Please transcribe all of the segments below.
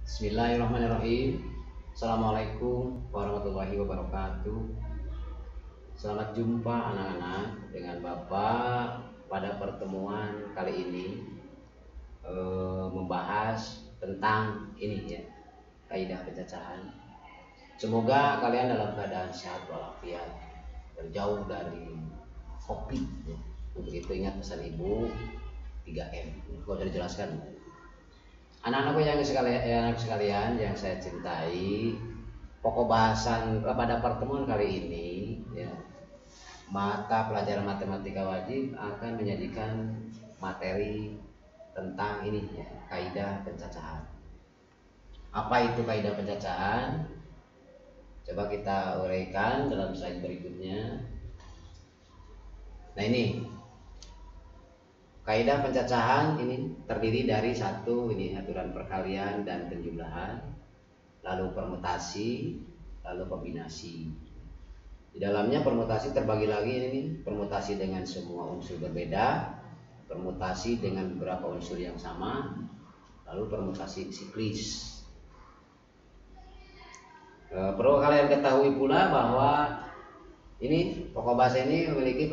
Bismillahirrahmanirrahim. Assalamualaikum warahmatullahi wabarakatuh. Selamat jumpa anak-anak dengan Bapak pada pertemuan kali ini membahas tentang ini ya, kaidah pencacahan. Semoga kalian dalam keadaan sehat walafiat, terjauh dari COVID ya. Untuk itu ingat pesan ibu 3M. Kau sudah dijelaskan. Anak-anakku yang sekalian yang saya cintai, pokok bahasan pada pertemuan kali ini ya, mata pelajaran matematika wajib akan menyajikan materi tentang ini ya, kaidah pencacahan. Apa itu kaidah pencacahan? Coba kita uraikan dalam slide berikutnya. Nah, ini kaidah pencacahan ini terdiri dari satu ini aturan perkalian dan penjumlahan, lalu permutasi, lalu kombinasi. Di dalamnya permutasi terbagi lagi ini permutasi dengan semua unsur berbeda, permutasi dengan beberapa unsur yang sama, lalu permutasi siklis. Perlu kalian ketahui pula bahwa ini pokok bahasa ini memiliki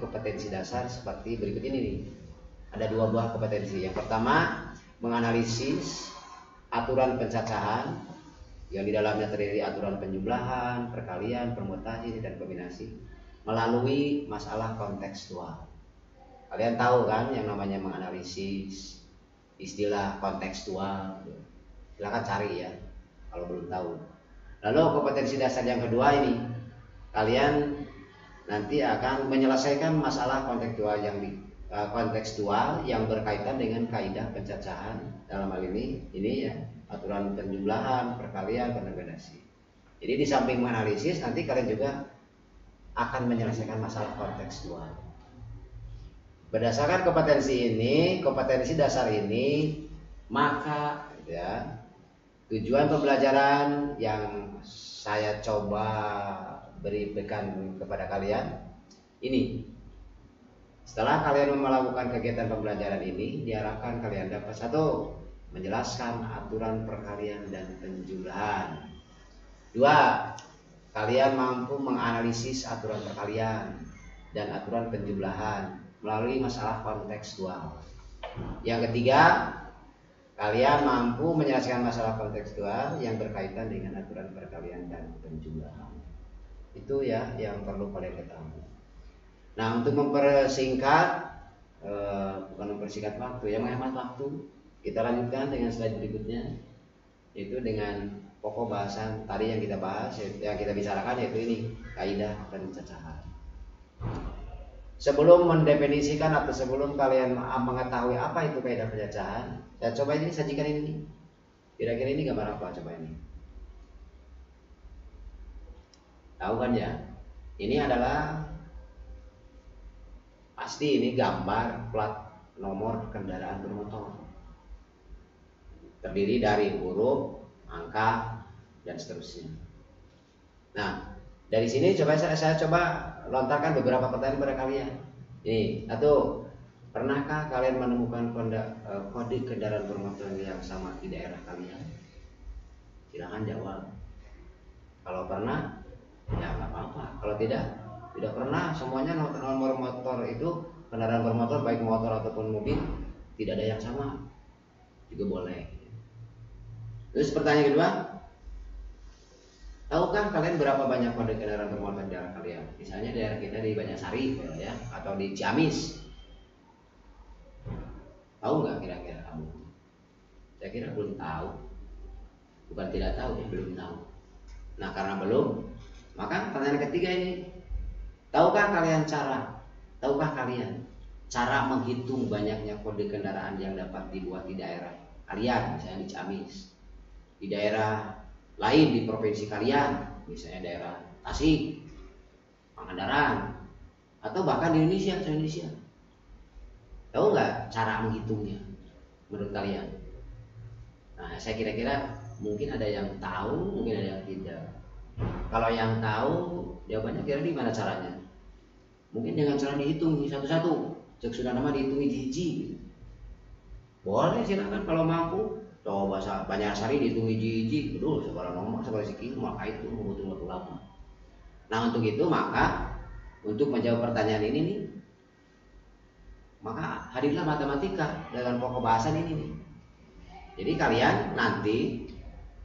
kompetensi dasar seperti berikut ini nih. Ada dua buah kompetensi. Yang pertama, menganalisis aturan pencacahan yang di dalamnya terdiri aturan penjumlahan, perkalian, permutasi, dan kombinasi melalui masalah kontekstual. Kalian tahu kan yang namanya menganalisis, istilah kontekstual. Silakan cari ya kalau belum tahu. Lalu kompetensi dasar yang kedua ini, kalian nanti akan menyelesaikan masalah kontekstual yang berkaitan dengan kaidah pencacahan. Dalam hal ini ya, aturan penjumlahan, perkalian, kombinasi. Jadi di samping menganalisis, nanti kalian juga akan menyelesaikan masalah kontekstual. Berdasarkan kompetensi dasar ini, maka ya, tujuan pembelajaran yang saya coba berikan kepada kalian ini, setelah kalian melakukan kegiatan pembelajaran ini, diharapkan kalian dapat satu, menjelaskan aturan perkalian dan penjumlahan. Dua, kalian mampu menganalisis aturan perkalian dan aturan penjumlahan melalui masalah kontekstual. Yang ketiga, kalian mampu menyelesaikan masalah kontekstual yang berkaitan dengan aturan perkalian dan penjumlahan. Itu ya yang perlu kalian ketahui. Nah, untuk bukan mempersingkat waktu, yang menghemat waktu, kita lanjutkan dengan slide berikutnya, yaitu dengan pokok bahasan tadi yang kita bahas, yang kita bicarakan, yaitu ini kaidah pencacahan. Sebelum mendefinisikan atau sebelum kalian mengetahui apa itu kaidah pencacahan, saya coba ini sajikan ini. Kira-kira ini gambar apa? Coba ini. Tahu kan ya? Ini adalah pasti ini gambar plat nomor kendaraan bermotor. Terdiri dari huruf, angka, dan seterusnya. Nah, dari sini saya coba lontarkan beberapa pertanyaan kepada kalian. Ini, satu, pernahkah kalian menemukan kode kendaraan bermotor yang sama di daerah kalian? Silahkan jawab. Kalau pernah, ya nggak apa-apa. Kalau tidak pernah, semuanya nomor motor itu, kendaraan bermotor baik motor ataupun mobil, tidak ada yang sama, juga boleh. Terus pertanyaan kedua, tahukah kalian berapa banyak kode kendaraan bermotor di daerah kalian? Misalnya daerah kita di Banjarsari ya, atau di Ciamis. Tahu nggak kira-kira kamu? Saya kira belum tahu. Bukan tidak tahu, ya belum tahu. Nah, karena belum, maka pertanyaan ketiga ini, tahukah kalian cara menghitung banyaknya kode kendaraan yang dapat dibuat di daerah kalian, misalnya di Ciamis, di daerah lain di provinsi kalian, misalnya daerah Tasik, Pangandaran, atau bahkan di Indonesia. Tahu nggak cara menghitungnya menurut kalian? Nah, saya kira-kira mungkin ada yang tahu, mungkin ada yang tidak. Kalau yang tahu, jawabannya kira gimana caranya? Mungkin dengan cara dihitung satu-satu. Cek sudah nama dihitung hiji-hiji. Boleh silakan kalau mampu. Coba Banyarsari dihitung hiji-hiji, aduh sebarang nomor sebarang siki maka itu membutuhkan waktu lama. Nah untuk itu maka untuk menjawab pertanyaan ini nih, maka hadirlah matematika dengan pokok bahasan ini nih. Jadi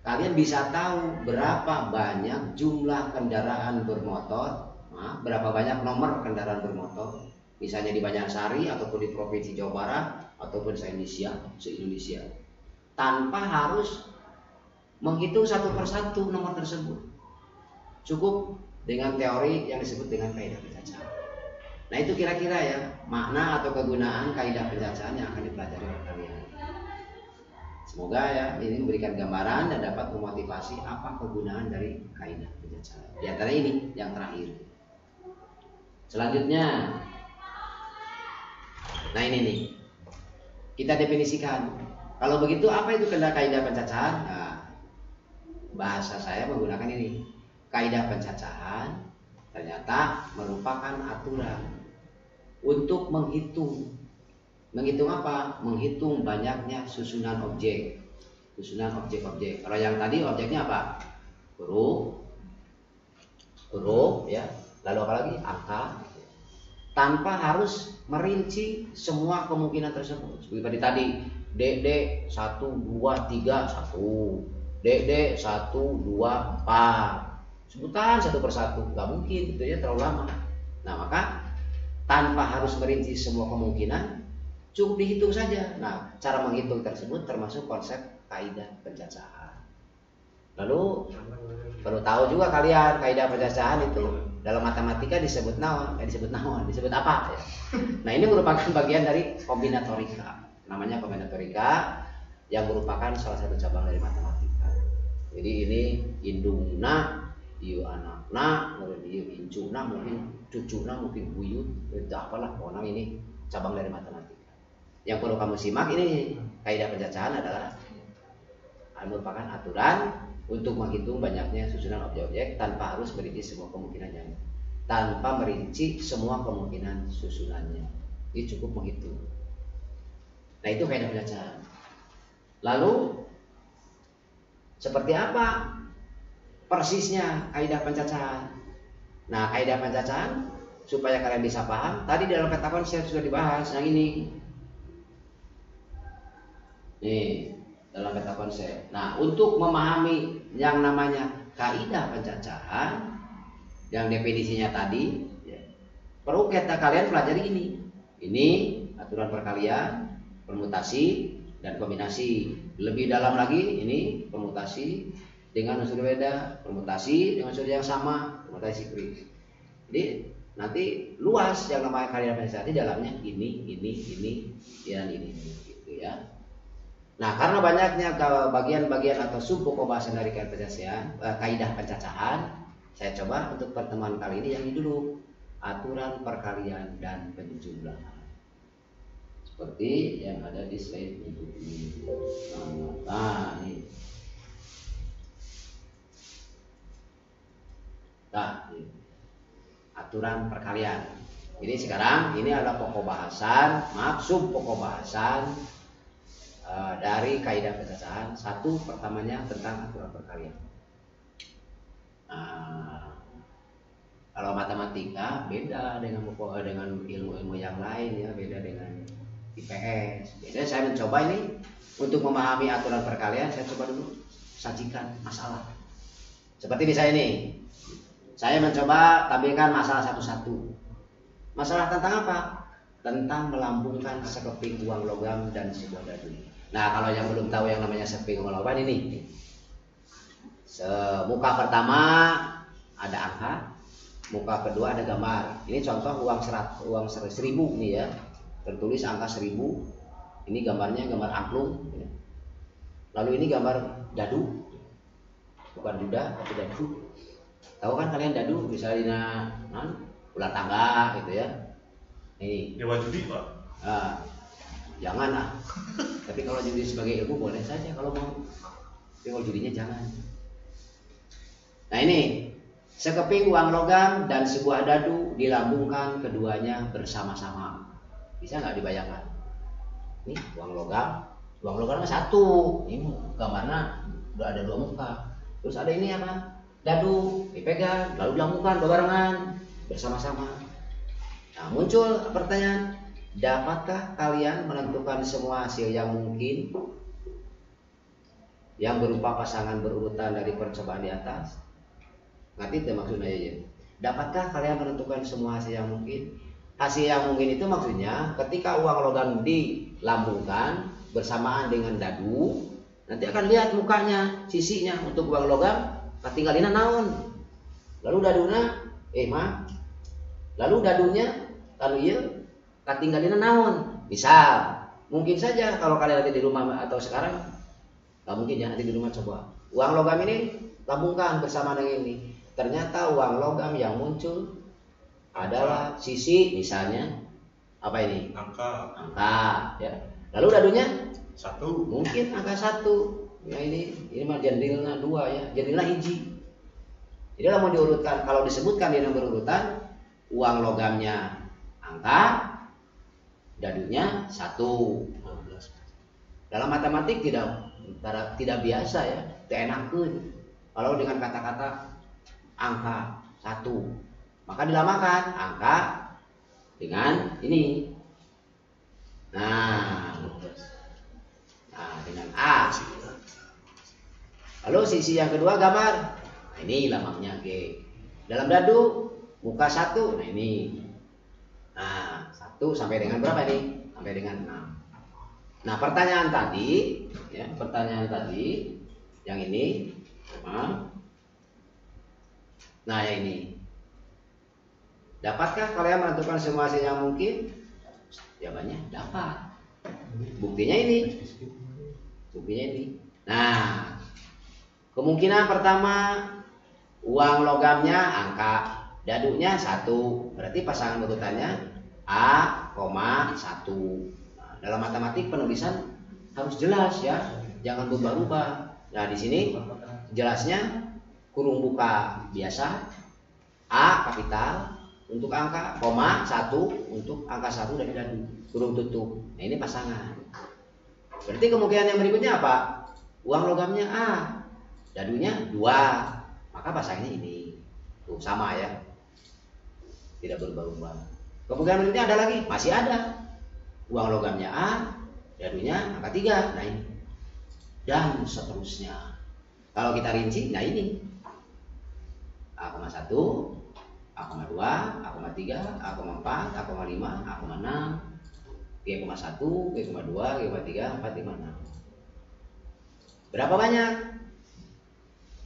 kalian bisa tahu berapa banyak jumlah kendaraan bermotor, berapa banyak nomor kendaraan bermotor, misalnya di Banyarsari ataupun di Provinsi Jawa Barat ataupun se-Indonesia, tanpa harus menghitung satu persatu nomor tersebut. Cukup dengan teori yang disebut dengan kaidah pencacahan. Nah itu kira-kira ya makna atau kegunaan kaidah pencacahan yang akan dipelajari oleh kalian. Semoga ya ini memberikan gambaran dan dapat memotivasi apa kegunaan dari kaidah pencacahan. Di antara ini yang terakhir. Selanjutnya, nah ini nih kita definisikan. Kalau begitu apa itu kaidah pencacahan? Nah, bahasa saya menggunakan ini. Kaidah pencacahan ternyata merupakan aturan untuk menghitung apa? Menghitung banyaknya susunan objek. Kalau yang tadi objeknya apa? Huruf ya. Lalu apa lagi? Angka. Tanpa harus merinci semua kemungkinan tersebut. Seperti tadi, DD 1 2 3 1. DD 1 2 4. Sebutan satu persatu, nggak mungkin itu ya, terlalu lama. Nah maka tanpa harus merinci semua kemungkinan, cukup dihitung saja. Nah cara menghitung tersebut termasuk konsep kaidah pencacahan. Lalu perlu tahu juga kalian kaidah pencacahan itu dalam matematika disebut naon, disebut apa ya? Nah ini merupakan bagian dari kombinatorika. Namanya kombinatorika yang merupakan salah satu cabang dari matematika. Jadi ini indungna, ieu anakna, kemudian ieu incuna, mungkin cucuna, mungkin buyut, itu apalah, pokoknya ini cabang dari matematika. Yang perlu kamu simak ini kaidah pencacahan adalah merupakan aturan untuk menghitung banyaknya susunan objek-objek tanpa harus merinci semua kemungkinannya, tanpa merinci semua kemungkinan susunannya. Ini cukup menghitung. Nah itu kaidah pencacahan. Lalu seperti apa persisnya kaidah pencacahan? Nah kaidah pencacahan supaya kalian bisa paham, tadi dalam peta konsep sudah dibahas yang ini. Nih dalam peta konsep. Nah untuk memahami yang namanya kaidah pencacahan yang definisinya tadi ya, perlu kalian pelajari ini. Ini aturan perkalian, permutasi dan kombinasi. Lebih dalam lagi ini permutasi dengan unsur beda, permutasi dengan unsur yang sama, permutasi sinkris. Jadi nanti luas yang namanya kaidah pencacahan di dalamnya ini dan ini gitu ya. Nah, karena banyaknya bagian-bagian atau sub pokok bahasan dari kaidah pencacahan, saya coba untuk pertemuan kali ini yang ini dulu, aturan perkalian dan penjumlahan. Seperti yang ada di slide berikut ini. Nah, ini. Nah, aturan perkalian. Ini sekarang ini adalah pokok bahasan, sub pokok bahasan dari kaidah pencacahan. Satu pertamanya tentang aturan perkalian. Nah, kalau matematika beda dengan ilmu-ilmu yang lain ya, beda dengan IPS. Biasanya saya mencoba ini untuk memahami aturan perkalian, saya coba dulu sajikan masalah. Seperti misalnya ini. Saya mencoba tampilkan masalah satu-satu. Masalah tentang apa? Tentang melambungkan sekeping uang logam dan sebuah dadu. Nah, kalau yang belum tahu yang namanya sekeping uang logam ini. Muka pertama ada angka, muka kedua ada gambar. Ini contoh uang 1.000 nih ya. Tertulis angka 1.000. Ini gambarnya gambar angklung. Lalu ini gambar dadu. Bukan duda, tapi dadu. Tahu kan kalian dadu misalnya ular tangga gitu ya. Ini dewa judi Pak. Jangan lah. Tapi kalau judi sebagai ilmu boleh saja kalau mau. Tapi kalau judinya jangan. Nah ini sekeping uang logam dan sebuah dadu dilambungkan keduanya bersama-sama. Bisa nggak dibayangkan? Ini uang logam. Uang logamnya satu. Ini gambarnya udah ada 2 muka. Terus ada ini apa? Dadu dipegang, lalu dilakukan barengan bersama-sama. Nah, muncul pertanyaan, dapatkah kalian menentukan semua hasil yang mungkin yang berupa pasangan berurutan dari percobaan di atas? Ngerti itu maksudnya ya? Dapatkah kalian menentukan semua hasil yang mungkin? Hasil yang mungkin itu maksudnya ketika uang logam dilambungkan bersamaan dengan dadu, nanti akan lihat mukanya, sisinya untuk uang logam katinggalina naon. Lalu daduna lalu dadunya lalu ieu katinggalina naon. Misal, mungkin saja kalau kalian ada di rumah atau sekarang nggak mungkin ya, nanti di rumah coba. Uang logam ini lambungkan bersama dengan ini. Ternyata uang logam yang muncul adalah sisi misalnya apa ini? Angka ya. Lalu dadunya 1. Mungkin angka 1. Ya ini mah jendrilna 2 ya, jendrilna 1. Jadi kalau mau diurutkan, kalau disebutkan di nomor urutan, uang logamnya angka, dadunya 1. Dalam matematik tidak biasa ya, teenakeun. Kalau dengan kata-kata angka 1, maka dilamakan angka dengan ini. Nah dengan A. Lalu sisi yang kedua gambar. Nah, ini lambangnya G. Dalam dadu muka 1. Nah ini. Nah 1 sampai dengan berapa ini? Sampai dengan 6. Nah pertanyaan tadi yang ini. Nah ya ini. Dapatkah kalian menentukan semua hasil yang mungkin? Jawabannya dapat. Buktinya ini. Nah, kemungkinan pertama uang logamnya angka, dadunya 1. Berarti pasangan urutannya A, 1. Nah, dalam matematik penulisan harus jelas ya, jangan berubah-ubah. Nah, di sini jelasnya kurung buka biasa, A kapital untuk angka, 1 untuk angka 1 dari dadu, kurung tutup. Nah, ini pasangan. Berarti kemungkinan yang berikutnya apa? Uang logamnya A, dadunya 2, maka pasangannya ini. Tuh sama ya, tidak berubah-ubah. Kemungkinan berikutnya ada lagi, masih ada. Uang logamnya A, dadunya angka 3, nah ini. Dan seterusnya. Kalau kita rinci, nah ini. A,1, A,2, A,3, A,4, A,5, A,6, G,1, G,2, G,3, 4, 5, 6. Berapa banyak?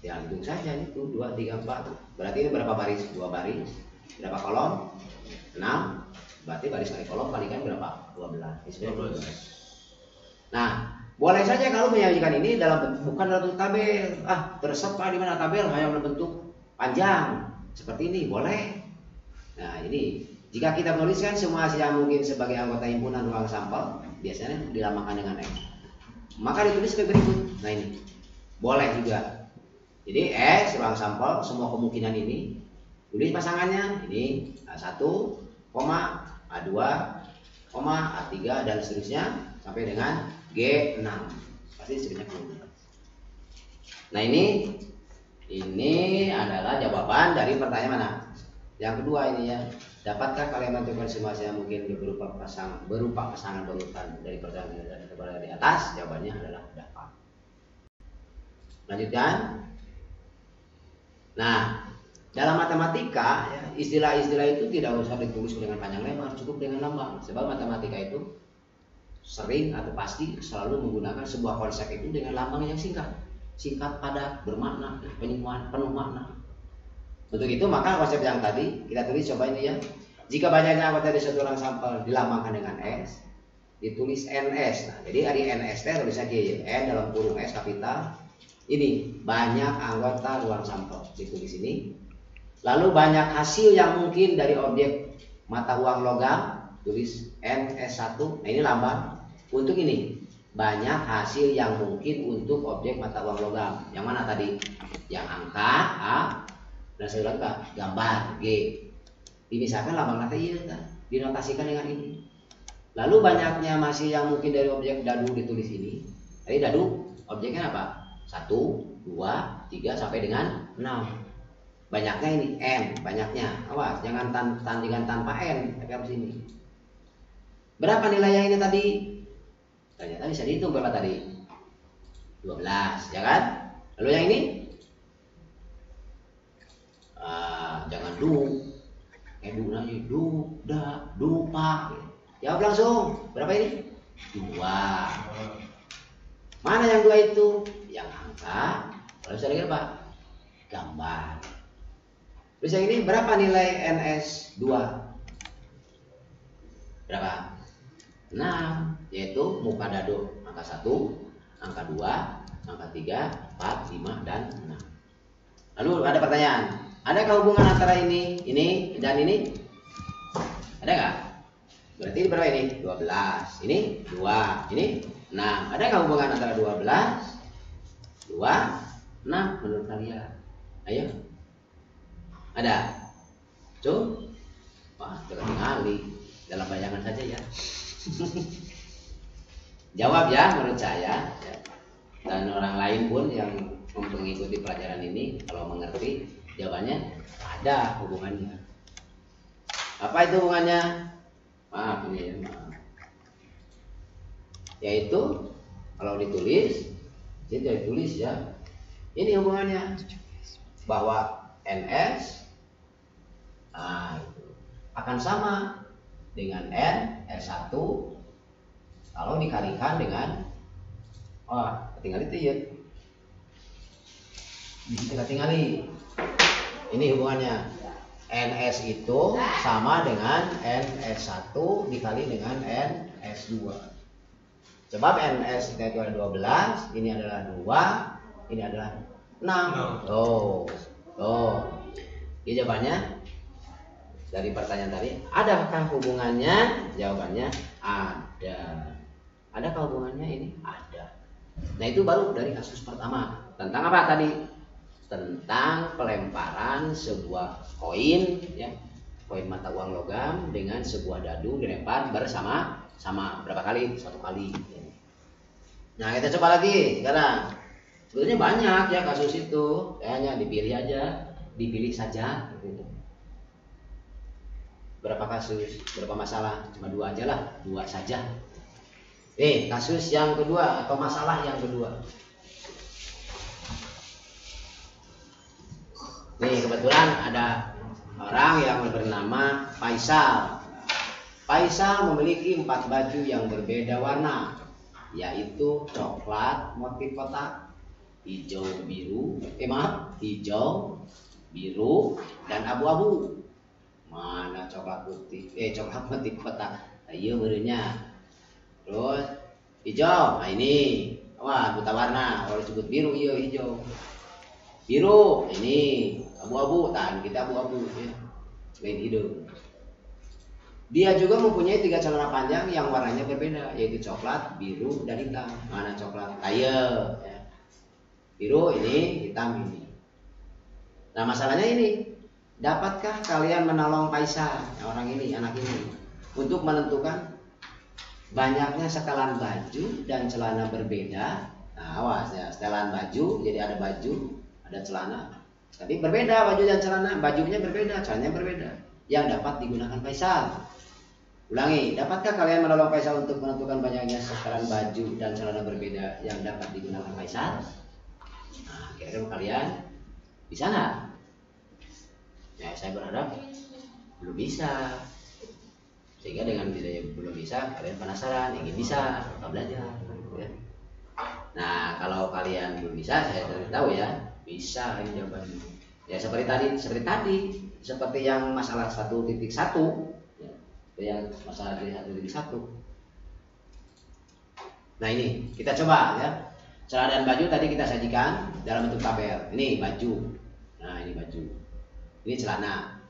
Ya hitung saja itu 2, 3, 4. Berarti ini berapa baris? 2 baris. Berapa kolom? 6. Berarti baris kali kolom kalikan berapa? 12. Nah, boleh saja kalau menyajikan ini bukan dalam bentuk tabel. Terserah di mana tabel hanya bentuk panjang seperti ini, boleh. Nah, ini jika kita menuliskan semua hasil yang mungkin sebagai anggota himpunan ruang sampel, biasanya dilamakan dengan X. Maka ditulis sebagai berikut. Nah ini, boleh juga. Jadi X ruang sampel, semua kemungkinan ini, tulis pasangannya, ini A1, A2, A3 dan seterusnya sampai dengan G6. Pasti sebanyak ini. Nah ini adalah jawaban dari pertanyaan mana? Yang kedua ini ya. Dapatkah kalian menentukan semua yang mungkin berupa pasangan berurutan dari pertanyaan kepada di atas? Jawabannya adalah dapat. Lanjutkan. Nah, dalam matematika ya, istilah-istilah itu tidak usah ditulis dengan panjang lebar, cukup dengan lambang. Sebab matematika itu sering atau pasti selalu menggunakan sebuah konsep itu dengan lambang yang singkat, padat, bermakna, penuh makna. Untuk itu maka konsep yang tadi kita tulis, coba ini ya. Jika banyaknya anggota di suatu orang sampel dilambangkan dengan S, ditulis NS. Nah, jadi dari NS tulisnya G, N dalam kurung S kapital. Ini banyak anggota ruang sampel, ditulis ini. Lalu banyak hasil yang mungkin dari objek mata uang logam, tulis NS1. Nah, ini lambang. Untuk ini banyak hasil yang mungkin untuk objek mata uang logam. Yang mana tadi? Yang angka A dan saya gambar G. Dimisahkan lambang nanti iya kan? Dinotasikan dengan ini. Lalu banyaknya masih yang mungkin dari objek dadu ditulis ini. Tadi dadu objeknya apa? 1, 2, 3 sampai dengan 6. Banyaknya ini n, banyaknya. Awas, jangan tandingan tanpa n, tapi harus ini. Berapa nilainya ini tadi? Ternyata bisa dihitung berapa tadi? 12, ya kan? Lalu yang ini? Jangan du aja, du, pa. Jawab langsung. Berapa ini? 2. Mana yang 2 itu? Yang angka. Kalau bisa lihat Pak, gambar. Terus yang ini berapa nilai NS2? Berapa? 6, yaitu muka dadu angka 1, angka 2, angka 3, 4, 5, dan 6. Lalu ada pertanyaan, adakah hubungan antara ini dan ini? Ada nggak? Berarti ini berapa ini? 12. Ini 2, ini 6. Adakah hubungan antara 12, 2, 6 menurut kalian? Ayo. Ada? Tuh. Wah, tertinggali. Dalam bayangan saja ya. Jawab ya menurut saya. Dan orang lain pun yang mengikuti pelajaran ini, kalau mengerti, jawabannya ada hubungannya. Apa itu hubungannya? Maaf ini ya, maaf. Yaitu kalau ditulis, jadi ditulis ya. Ini hubungannya bahwa NS akan sama dengan N R1 kalau dikalikan dengan tinggal itu ya. Kita tinggali. Ini hubungannya. NS itu sama dengan NS1 dikali dengan NS2. Sebab NS itu ada 12, ini adalah 2, ini adalah 6. Ini jawabannya dari pertanyaan tadi. Adakah hubungannya? Jawabannya ada. Adakah hubungannya ini? Ada. Nah itu baru dari kasus pertama. Tentang apa tadi? Tentang pelemparan sebuah koin, ya, koin mata uang logam dengan sebuah dadu dilempar bersama-sama. Berapa kali? 1 kali. Nah kita coba lagi sekarang. Sebetulnya banyak ya kasus itu, hanya dipilih saja. Berapa kasus, berapa masalah? Cuma 2 aja lah, 2 saja. Kasus yang kedua atau masalah yang kedua. Kebetulan ada orang yang bernama Faisal. Faisal memiliki 4 baju yang berbeda warna, yaitu coklat motif kotak, hijau, biru, dan abu-abu. Mana coklat putih? Coklat motif kotak. Ayo barunya. Terus hijau. Nah ini, wah buta warna. Kalau disebut biru, iya hijau. Biru, ini abu-abu. Tahan kita abu-abu ya. Lain hidung. Dia juga mempunyai 3 celana panjang yang warnanya berbeda, yaitu coklat, biru, dan hitam. Mana coklat? Ayo. Ya. Biru ini, hitam ini. Nah masalahnya ini, dapatkah kalian menolong Faisal, orang ini, anak ini, untuk menentukan banyaknya setelan baju dan celana berbeda? Nah awas ya, setelan baju, jadi ada baju, ada celana, tapi berbeda baju dan celana, bajunya berbeda, celananya berbeda, yang dapat digunakan Faisal. Ulangi, dapatkah kalian menolong Faisal untuk menentukan banyaknya setelan baju dan celana berbeda yang dapat digunakan Faisal? Nah, kira-kira kalian bisa nggak? Ya, saya berharap belum bisa. Sehingga dengan tidak belum bisa, kalian penasaran, ingin bisa, maka belajar. Ya. Nah, kalau kalian belum bisa, saya tahu ya, bisa ini jawabannya. Ya seperti tadi, seperti yang masalah 1.1, ya, yang masalah 1.1. Nah ini kita coba ya. Celana dan baju tadi kita sajikan dalam bentuk tabel. Ini baju. Nah ini baju. Ini celana.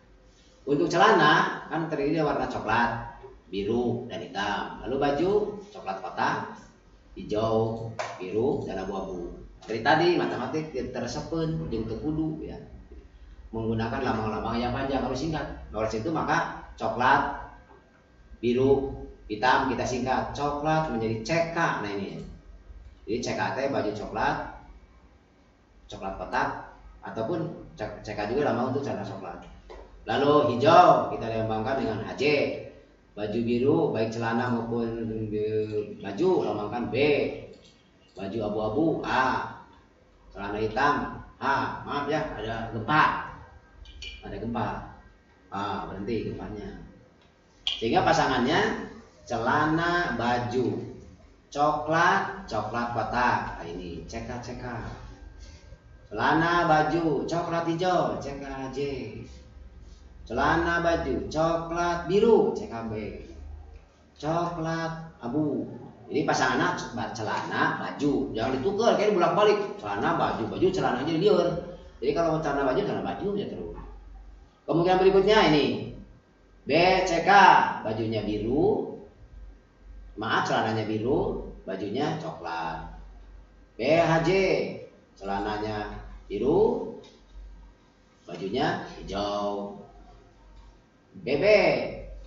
Untuk celana kan terdiri dari warna coklat, biru, dan hitam. Lalu baju coklat kotak, hijau, biru, dan abu-abu. Dari tadi matematik tersepun jeung teu kudu ya. Menggunakan lambang-lambang yang panjang, harus singkat. Kalau itu maka coklat, biru, Hitam kita singkat, coklat menjadi CK. Nah ini. Jadi CK teh baju coklat, coklat petak, ataupun CK juga lama untuk celana coklat. Lalu hijau kita lambangkan dengan HJ. Baju biru baik celana maupun baju lambangkan B. Baju abu-abu A. Celana hitam A. Maaf ya, ada gempa. Ada gempa. Berhenti gempanya. Sehingga pasangannya celana baju coklat petak. Nah, ini CK. Celana baju coklat hijau CKJ. Celana baju coklat biru CKB. Coklat abu. Jadi pasangannya celana baju, jangan ditukar kayak bolak-balik. Celana baju celana aja liur. Jadi kalau celana baju ya terus. Kemungkinan berikutnya ini BCK, bajunya biru. Maaf, celananya biru, bajunya coklat. BHJ, celananya biru, bajunya hijau. BB,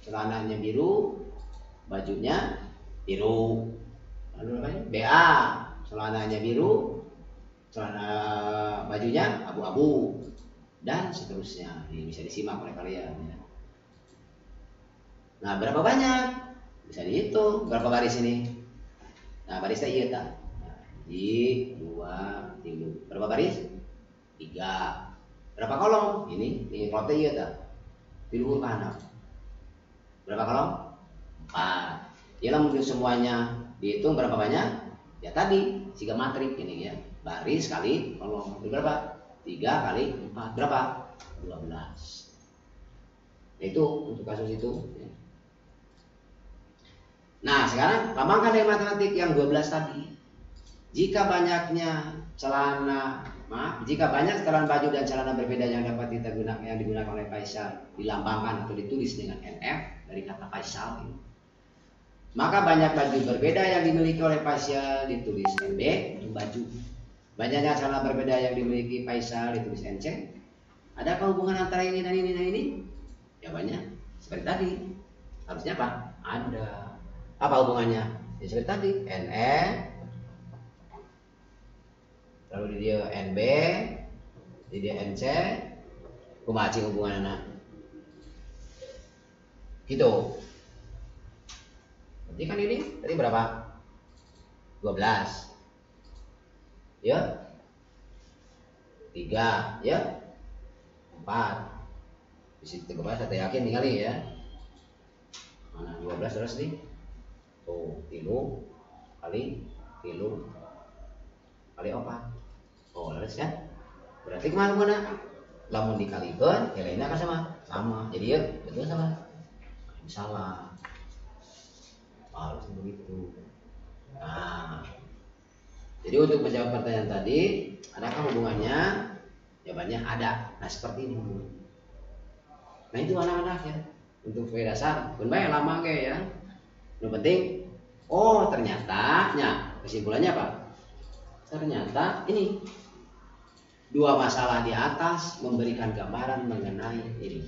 celananya biru, bajunya biru. Lalu BA, celananya biru, bajunya abu-abu, dan seterusnya. Ini bisa disimak oleh kalian. Nah, berapa banyak? Bisa dihitung berapa baris ini. Nah, barisnya iya tak? Di 2, 3. Berapa baris? 3. Berapa kolom? Ini kolomnya iya tak? Di luhur kanan. Berapa kolom? 4. Ialah mungkin semuanya dihitung berapa banyak? Ya tadi, 3 matrik ini ya. Baris kali kolom. Itu berapa? 3 kali 4. Berapa? 12. Itu untuk kasus itu. Nah, sekarang lambangkan dari matematik yang 12 tadi. Jika banyaknya setelan baju dan celana berbeda yang digunakan oleh Faisal dilambangkan atau ditulis dengan NF dari kata Faisal ini. Maka banyak baju berbeda yang dimiliki oleh Faisal ditulis NB untuk baju. Banyaknya celana berbeda yang dimiliki Faisal ditulis NC. Adakah hubungan antara ini dan ini dan ini? Jawabannya seperti tadi. Harusnya apa? Ada. Apa hubungannya? Ya seperti tadi, NE lalu di dia NB, di dia NC, kumaha hubungan anak. Gitu. Berarti kan ini tadi berapa? 12. Ya. 3, ya. 4. Di situ saya yakin tinggali ya. Mana 12 terus nih? Tuh, 3 kali 3 kali 4. Oh, laras ya. Berarti kemana? Lamun dikalikan, nilainya kan sama. Jadi ya, betul sama. Salah. Harus begitu. Nah, jadi untuk menjawab pertanyaan tadi, adakah hubungannya? Jawabannya ada. Nah, seperti ini. Nah, itu anak-anak ya. Untuk VW dasar, pun baik lama kayak ya. Yang penting, ternyata, kesimpulannya apa? Ternyata ini 2 masalah di atas memberikan gambaran mengenai ini.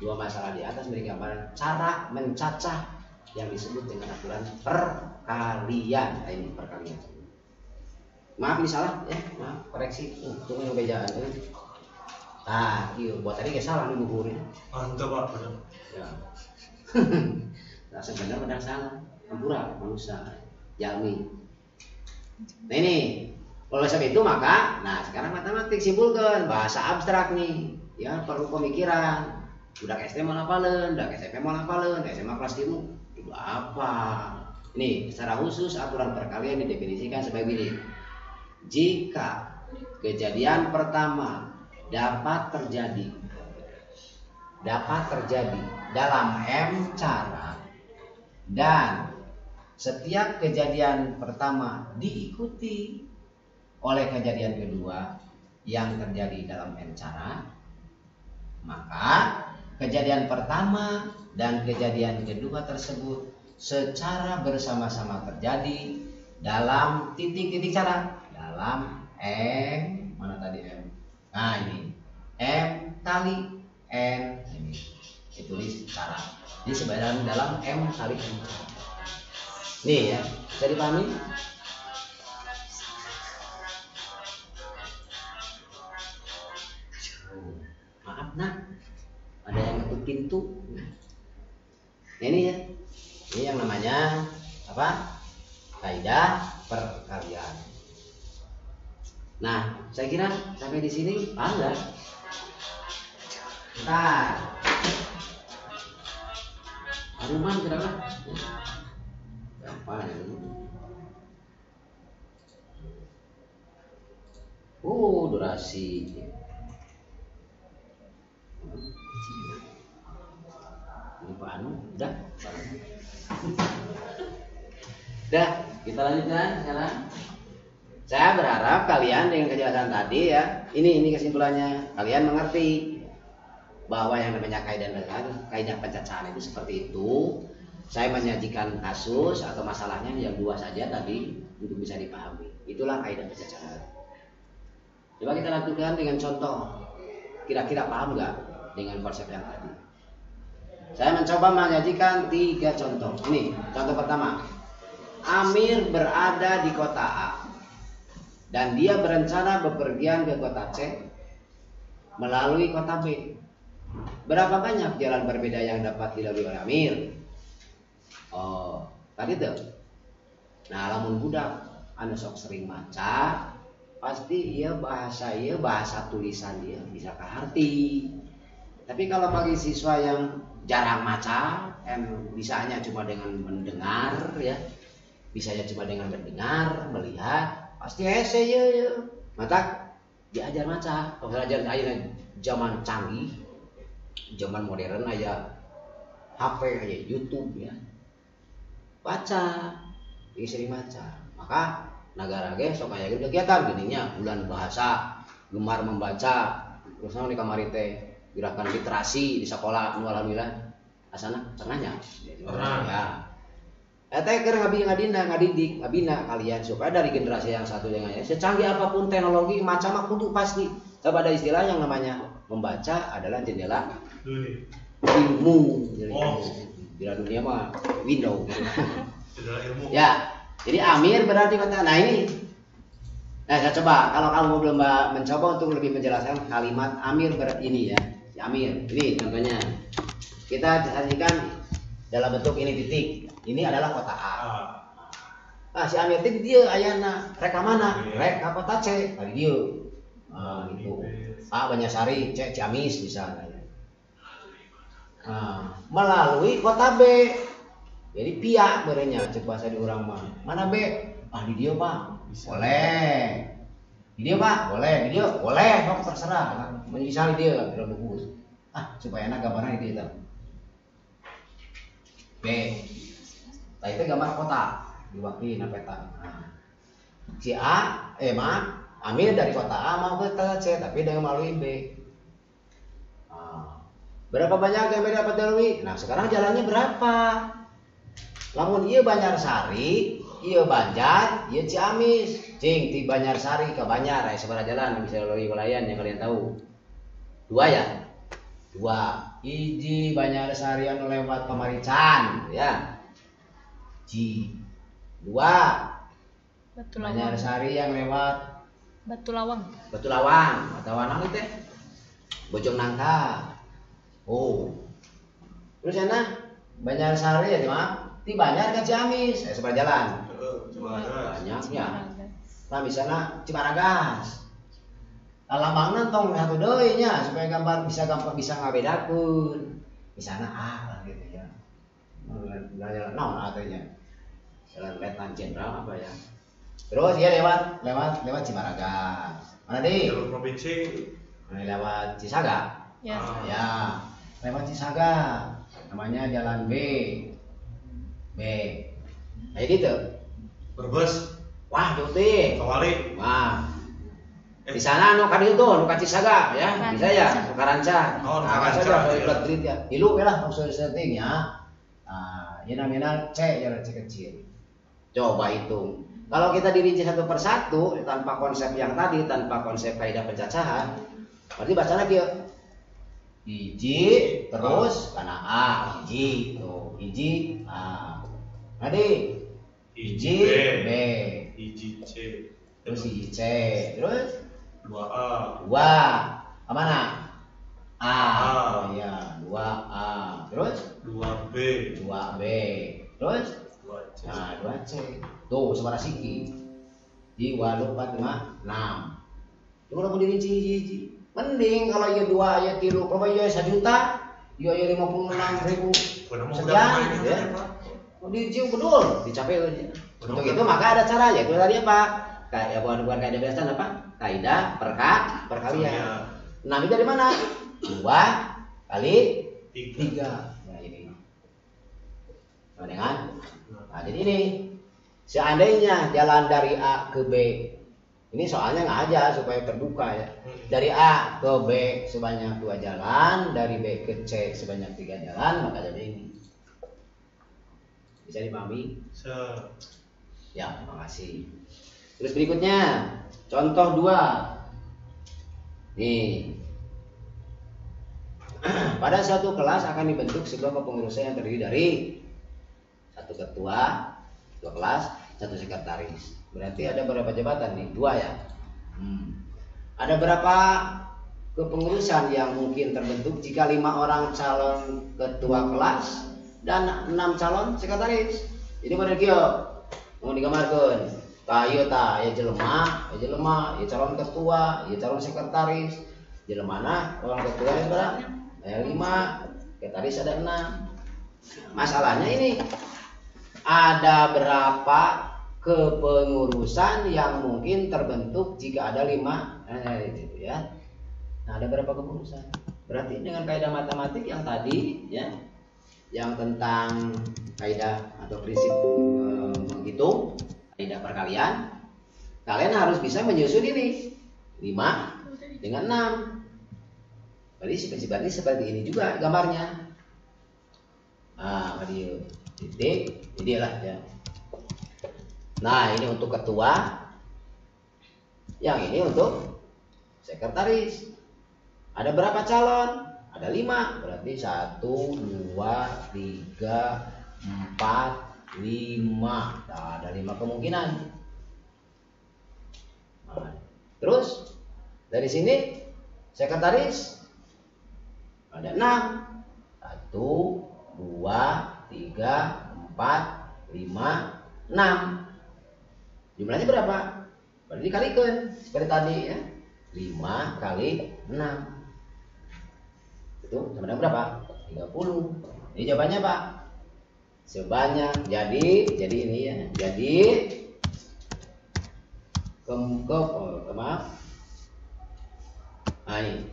2 masalah di atas memberikan gambaran cara mencacah yang disebut dengan aturan perkalian. Nah, ini perkalian. Maaf ini salah ya, maaf koreksi. Tunggu yang bejaan ini. Nah, buat tadi kayak salah nih bukunya. Mantap Pak, benar. Ya. Nah, sebenarnya benar salah. Pura manusia, Jalmi. Nah ini, oleh sebab itu maka, nah sekarang matematik simpulkan bahasa abstrak nih, ya perlu pemikiran. Udah SD mau hafalin, udah SMP mau hafalin, SMA kelas 3 itu apa? Ini secara khusus aturan perkalian didefinisikan sebagai ini. Jika kejadian pertama dapat terjadi dalam M cara dan setiap kejadian pertama diikuti oleh kejadian kedua yang terjadi dalam N cara, maka kejadian pertama dan kejadian kedua tersebut secara bersama-sama terjadi dalam titik-titik cara, dalam M, mana tadi M? Nah ini M kali N, ini ditulis cara. Jadi sebenarnya dalam M kali M. Nih ya, bisa dipahami? Maaf nak, ada yang ngetuk pintu. Nah, ini ya, ini yang namanya apa? Kaidah perkalian. Nah, saya kira sampai di sini paham nggak? Bentar. Aruman kenapa? Apa ini? Durasi. Ini Pak Anu, udah. Udah, kita lanjutkan sekarang. Saya berharap kalian dengan kejelasan tadi ya, ini kesimpulannya, kalian mengerti bahwa yang namanya kaidah pencacahan itu seperti itu. Saya menyajikan kasus atau masalahnya yang dua saja tadi untuk bisa dipahami. Itulah kaidah pencacahan. Coba kita lakukan dengan contoh. Kira-kira paham nggak dengan konsep yang tadi? Saya mencoba menyajikan 3 contoh. Ini contoh pertama. Amir berada di kota A dan dia berencana bepergian ke kota C melalui kota B. Berapa banyak jalan berbeda yang dapat dilalui oleh Amir? Oh, tadi tuh. Nah, lamun budak anu sok sering maca, pasti bahasa tulisan dia bisa kaharti. Tapi kalau bagi siswa yang jarang maca, bisanya cuma dengan mendengar ya. Bisanya cuma dengan mendengar, melihat, pasti hese ya. Mata diajar maca. Kalau ajar ayeuna zaman canggih, zaman modern aja HP aja YouTube ya. Baca, sering baca. Maka negara ge sok aya kegiatan gininya bulan bahasa, gemar membaca. Terus di kamari teh gerakan literasi di sekolah nu alhamdulillah asana cenahnya. Ya. Eta keur ngadidik abina kalian supaya dari generasi yang satu dengan yang secanggih apapun teknologi macam mah kudu pasti. Sebab ada istilah yang namanya membaca adalah jendela ilmu. Jendela dunia mah window. Jendela ilmu. Ya. Jadi Amir berarti kata nah ini. Nah, saya coba kalau kamu belum mencoba untuk lebih menjelaskan kalimat Amir ini ya. Si Amir. Ini contohnya. Kita sajikan dalam bentuk ini titik. Ini adalah kota A. Nah, si Amir itu dia ayana rek mana? Rek ka kota C. Tadi dia. Gitu. A Banyarsari, C Ciamis misalnya. Melalui kota B. Jadi pia berenya cek bahasa di urang mah. Mana B? Di dia, Pak. Boleh. Di dia, Pak. Boleh. Di dia boleh, Pak terserah. Menyisali dia kalau bagus. Supaya enak gambarnya itu ya. B. Nah itu gambar kota diwakili peta. Si Amir dari kota A mau ke kota C tapi dengan melalui B. Berapa banyak yang dapat dilalui? Nah sekarang jalannya berapa? Lamun ieu Banyarsari, ieu Banjar, ieu Ciamis. Cing di Banyarsari ke Banjar, seberapa jalan yang bisa dilalui wilayah yang kalian tahu? 2 ya? 2. Iji Banyarsari anu lewat Pamarican, ya. Ji. 2. Banyarsari yang lewat Batulawang. Atau mana teh? Bojong Nangka. Terus sana Banyarsari ya di Banjar ke Ciamis, seberapa jalan? Banyaknya. Nah misalnya Cimaragas. Lambangna tong satu deui nya supaya gambar bisa ngabedakeun. Misalnya gitu ya. Naon artinya? Jalan Letnan Jenderal apa ya? Terus dia lewat Cimaragas. Mana di? Jalur provinsi. Lewat Cisaga. Ya. Ya. Lewat Cisaga. Namanya Jalan B. Kayak gitu. Berbes. Wah, Juti. Kawali. Wah. Di sana anu ka dieu tuh, anu ka Cisaga ya. Bisa ya, nu Karanca. Karanca dari ya. Hilu we lah usul setting ya. Ieu namina C ya C kecil. Coba hitung. Kalau kita dirinci satu persatu tanpa konsep yang tadi, tanpa konsep kaidah pencacahan, berarti bacanya kieu. Hiji terus kana A, hiji tuh, hiji A. Tadi hiji B, hiji C, terus hiji C, terus 2A, 2 kemana? A. Oh iya, 2A, terus 2B, 2B, terus 2C. Nah, 2C. Tuh, sebarang siki. Di 2, 4, 5, 6. Itu kalau mau dirinci hiji. Mending kalau iya 2, iya 3, kalau iya 1 juta, iya 56.000 sekian, ya. Mau dirinci betul, dicapai aja. Untuk itu maka ada caranya. Itu tadi apa? Kayak bukan kaidah biasa apa? Kaidah perkalian. 6 itu dari mana? 2 kali 3. Nah, ini. Nah, dengan nah, jadi ini seandainya jalan dari A ke B, ini soalnya nggak aja supaya terbuka ya. Dari A ke B sebanyak 2 jalan, dari B ke C sebanyak 3 jalan, maka jadi ini. Bisa dipahami? Ya, terima kasih. Terus berikutnya, contoh 2. Nih. Pada suatu kelas akan dibentuk sebuah kepengurusan yang terdiri dari 1 ketua, 2 kelas, 1 sekretaris. Berarti ada berapa jabatan nih? 2 ya. Ada berapa kepengurusan yang mungkin terbentuk jika 5 orang calon ketua kelas dan 6 calon sekretaris? Ini pada kio mau digambarkan. Kayu ta ya jelema, ya calon ketua, ya calon sekretaris. Jelemana orang ketua itu berapa? Ada 5, sekretaris ada 6. Masalahnya ini ada berapa kepengurusan yang mungkin terbentuk jika ada 5 itu ya. Nah, ada berapa kepengurusan? Berarti dengan kaidah matematik yang tadi ya, yang tentang kaidah atau prinsip menghitung, kaidah perkalian, kalian harus bisa menyusun ini 5 dengan 6. Berarti seperti ini juga gambarnya. Nah, tadi titik, inilah ya. Nah, ini untuk ketua, yang ini untuk sekretaris. Ada berapa calon? Ada 5, berarti 1, 2, 3, 4, 5. Nah, ada 5 kemungkinan. Nah, terus dari sini sekretaris ada 6. 1, 2, 3, 4, 5, 6. Jumlahnya berapa? Berarti dikalikan seperti tadi ya. 5 kali 6. Itu sama dengan berapa? 30. Ini jawabannya Pak. Sebanyak jadi ini ya. Jadi maaf. Nah, ini.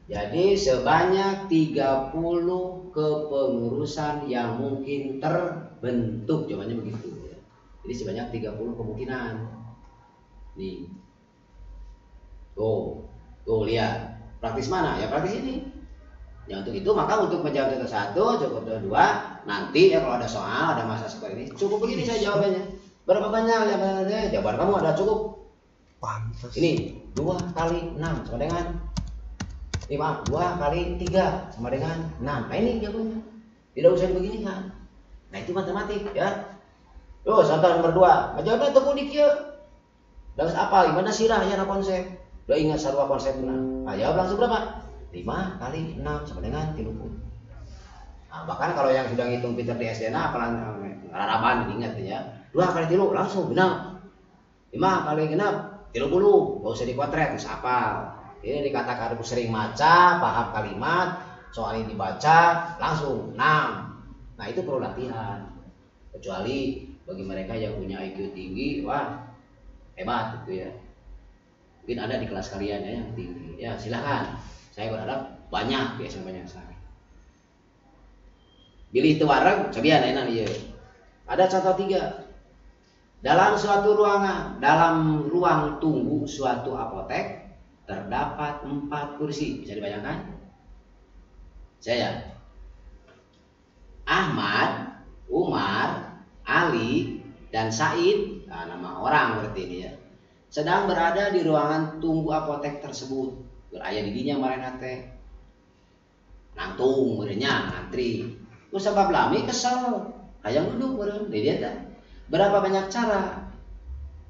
Jadi sebanyak 30 kepengurusan yang mungkin terbentuk. Jawabannya begitu ya. Jadi sebanyak 30 kemungkinan. Nih. Tuh lihat. Praktis mana? Ya praktis ini. Ya untuk itu maka untuk menjawab contoh 1, cukup contoh 2. Nanti ya kalau ada soal, ada masa seperti ini, cukup begini saya jawabannya. Berapa banyak ya? Jawaban kamu ada cukup. Pantes. Ini 2 kali 6 sama dengan 5, 2 kali 3 sama dengan 6. Nah ini jawabannya. Tidak usah dibeginikan. Nah itu matematik ya. Terus contoh nomor 2. Jawabannya tunggu dikit. Dalam apa? Gimana sirah ya konsep? Udah ingat sarwa konsepnya. Nah jawab langsung berapa? 5 kali 6 sama dengan 30. Nah, bahkan kalau yang sudah ngitung pinter di SD apalan raraban ingat ya. 2 kali 3 langsung benar. 5 kali genap 30. Enggak usah dikuadrat, bisa hafal. Ini dikatakan aku sering baca, paham kalimat, soal ini dibaca langsung 6. Nah, itu perlu latihan. Kecuali bagi mereka yang punya IQ tinggi, wah hebat gitu ya. Mungkin ada di kelas kalian ya yang tinggi. Ya, silakan. Saya berharap banyak biasanya banyak sekali. Pilih itu warung, cobian enak dia. Ada contoh 3. Dalam suatu ruangan, dalam ruang tunggu suatu apotek terdapat 4 kursi. Bisa dibayangkan? Saya Ahmad, Umar, Ali, dan Said, nah, nama orang berarti ini ya, sedang berada di ruangan tunggu apotek tersebut. Beraya didinya marena teh nangtung merenya ngantri. Terus sebab lami kesel, hayang duduk meureun di dia teh. berapa banyak cara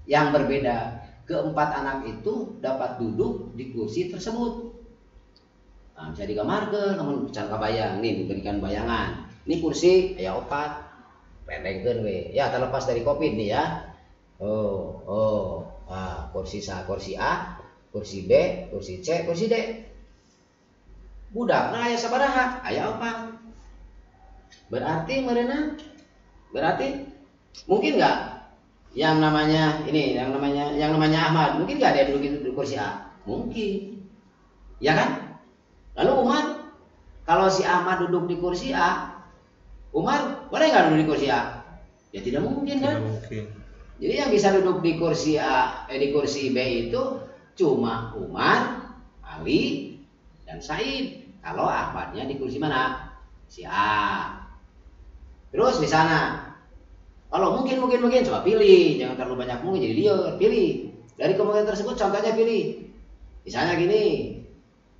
yang berbeda. Keempat anak itu dapat duduk di kursi tersebut. Nah, bisa digambarkan, namun bisa kebayang nih, diberikan bayangan. Ini kursi ya opat, pendengkeun we. Ya terlepas dari Covid nih ya. Nah, kursi A, kursi B, kursi C, kursi D. Budakna aya sabaraha? Aya opat. Berarti mungkin nggak yang namanya Ahmad, mungkin nggak dia duduk di kursi A? Mungkin, ya kan? Lalu Umar, kalau si Ahmad duduk di kursi A, Umar boleh nggak duduk di kursi A? Ya tidak mungkin kan? Tidak mungkin. Jadi yang bisa duduk di kursi di kursi B itu cuma Umar, Ali, dan Said. Kalau Ahmadnya di kursi mana? Si A. Terus di sana, kalau mungkin coba pilih, jangan terlalu banyak mungkin, jadi dia pilih dari kemungkinan tersebut. Contohnya pilih, misalnya gini,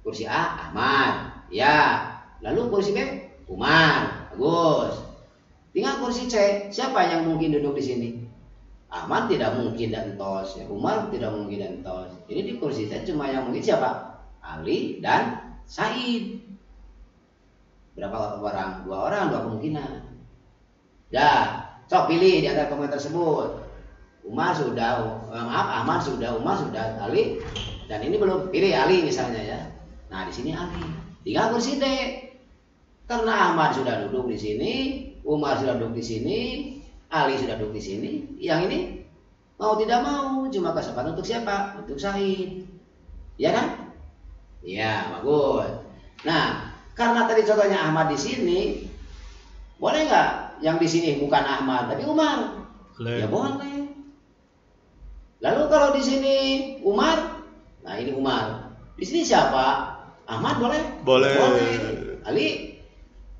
kursi A Ahmad, ya, lalu kursi B Umar, bagus. Tinggal kursi C, siapa yang mungkin duduk di sini? Ahmad tidak mungkin dan tos, ya. Umar tidak mungkin dan tos. Jadi di kursi C cuma yang mungkin siapa? Ali dan Said. Berapa orang? 2 orang, 2 kemungkinan. Ya, sok pilih di antara kemungkinan tersebut. Ahmad sudah, Umar sudah, Ali, dan ini belum pilih Ali misalnya ya. Nah di sini Ali, tinggal kursi D. Karena Ahmad sudah duduk di sini, Umar sudah duduk di sini, Ali sudah duduk di sini. Yang ini mau tidak mau cuma kesempatan untuk siapa? Untuk Said, ya kan? Ya bagus. Nah karena tadi contohnya Ahmad di sini, boleh nggak yang di sini bukan Ahmad tapi Umar? Ya boleh. Lalu kalau di sini Umar, nah ini Umar. Di sini siapa? Ahmad boleh? Boleh. Ali?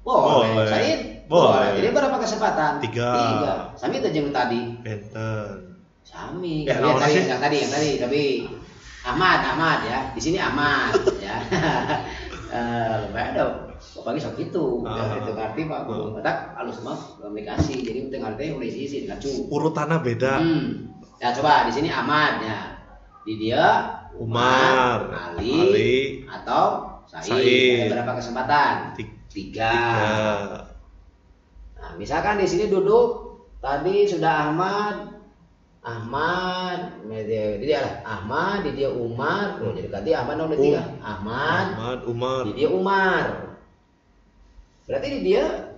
Boleh. Said? Boleh. Jadi berapa kesempatan? 3. Sami itu jeung tadi. Benten. Sami. Ya, yang tadi tapi Ahmad ya. Di sini Ahmad ya. Ada pagi sok itu. Itu ngerti Pak Guru. Tak halus mah komunikasi. Jadi teu ngarti oleh sisi ngacu. Urutannya beda. Ya coba di sini Ahmad ya. Di dia Umar, Ali, atau Said. Ada berapa kesempatan? 3. Nah, misalkan di sini duduk tadi sudah Ahmad, di dia Umar. Jadi ganti Ahmad nomor 3. Ahmad, Umar. di dia Umar. Berarti di dia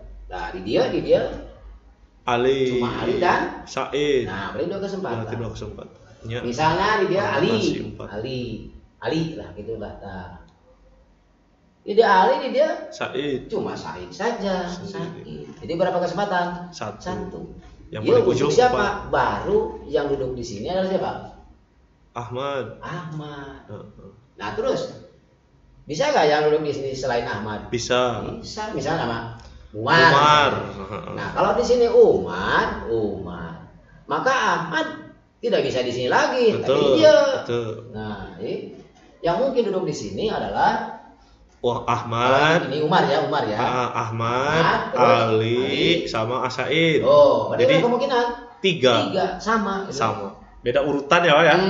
Ali. Cuma Ali dan Said. Nah, berarti 2 kesempatan. Berarti 2 kesempatan. Ya. Misalnya di dia Ali lah gitulah. Nah. Di dia Ali, di dia Said. Cuma Said saja. Said. Jadi berapa kesempatan? 1. Yang dia paling ujung siapa? Baru yang duduk di sini adalah siapa? Ahmad. Nah terus bisa nggak yang duduk di sini selain Ahmad? Bisa. Misalnya nama Umar. Nah kalau di sini Umar, maka Ahmad tidak bisa di sini lagi. Betul, tapi dia. Betul. Nah, yang mungkin duduk di sini adalah Ahmad. Ini Umar ya. Ahmad, Ali, sama Said. Jadi kemungkinan 3 sama. Gitu. Sama. Beda urutan ya, Pak ya.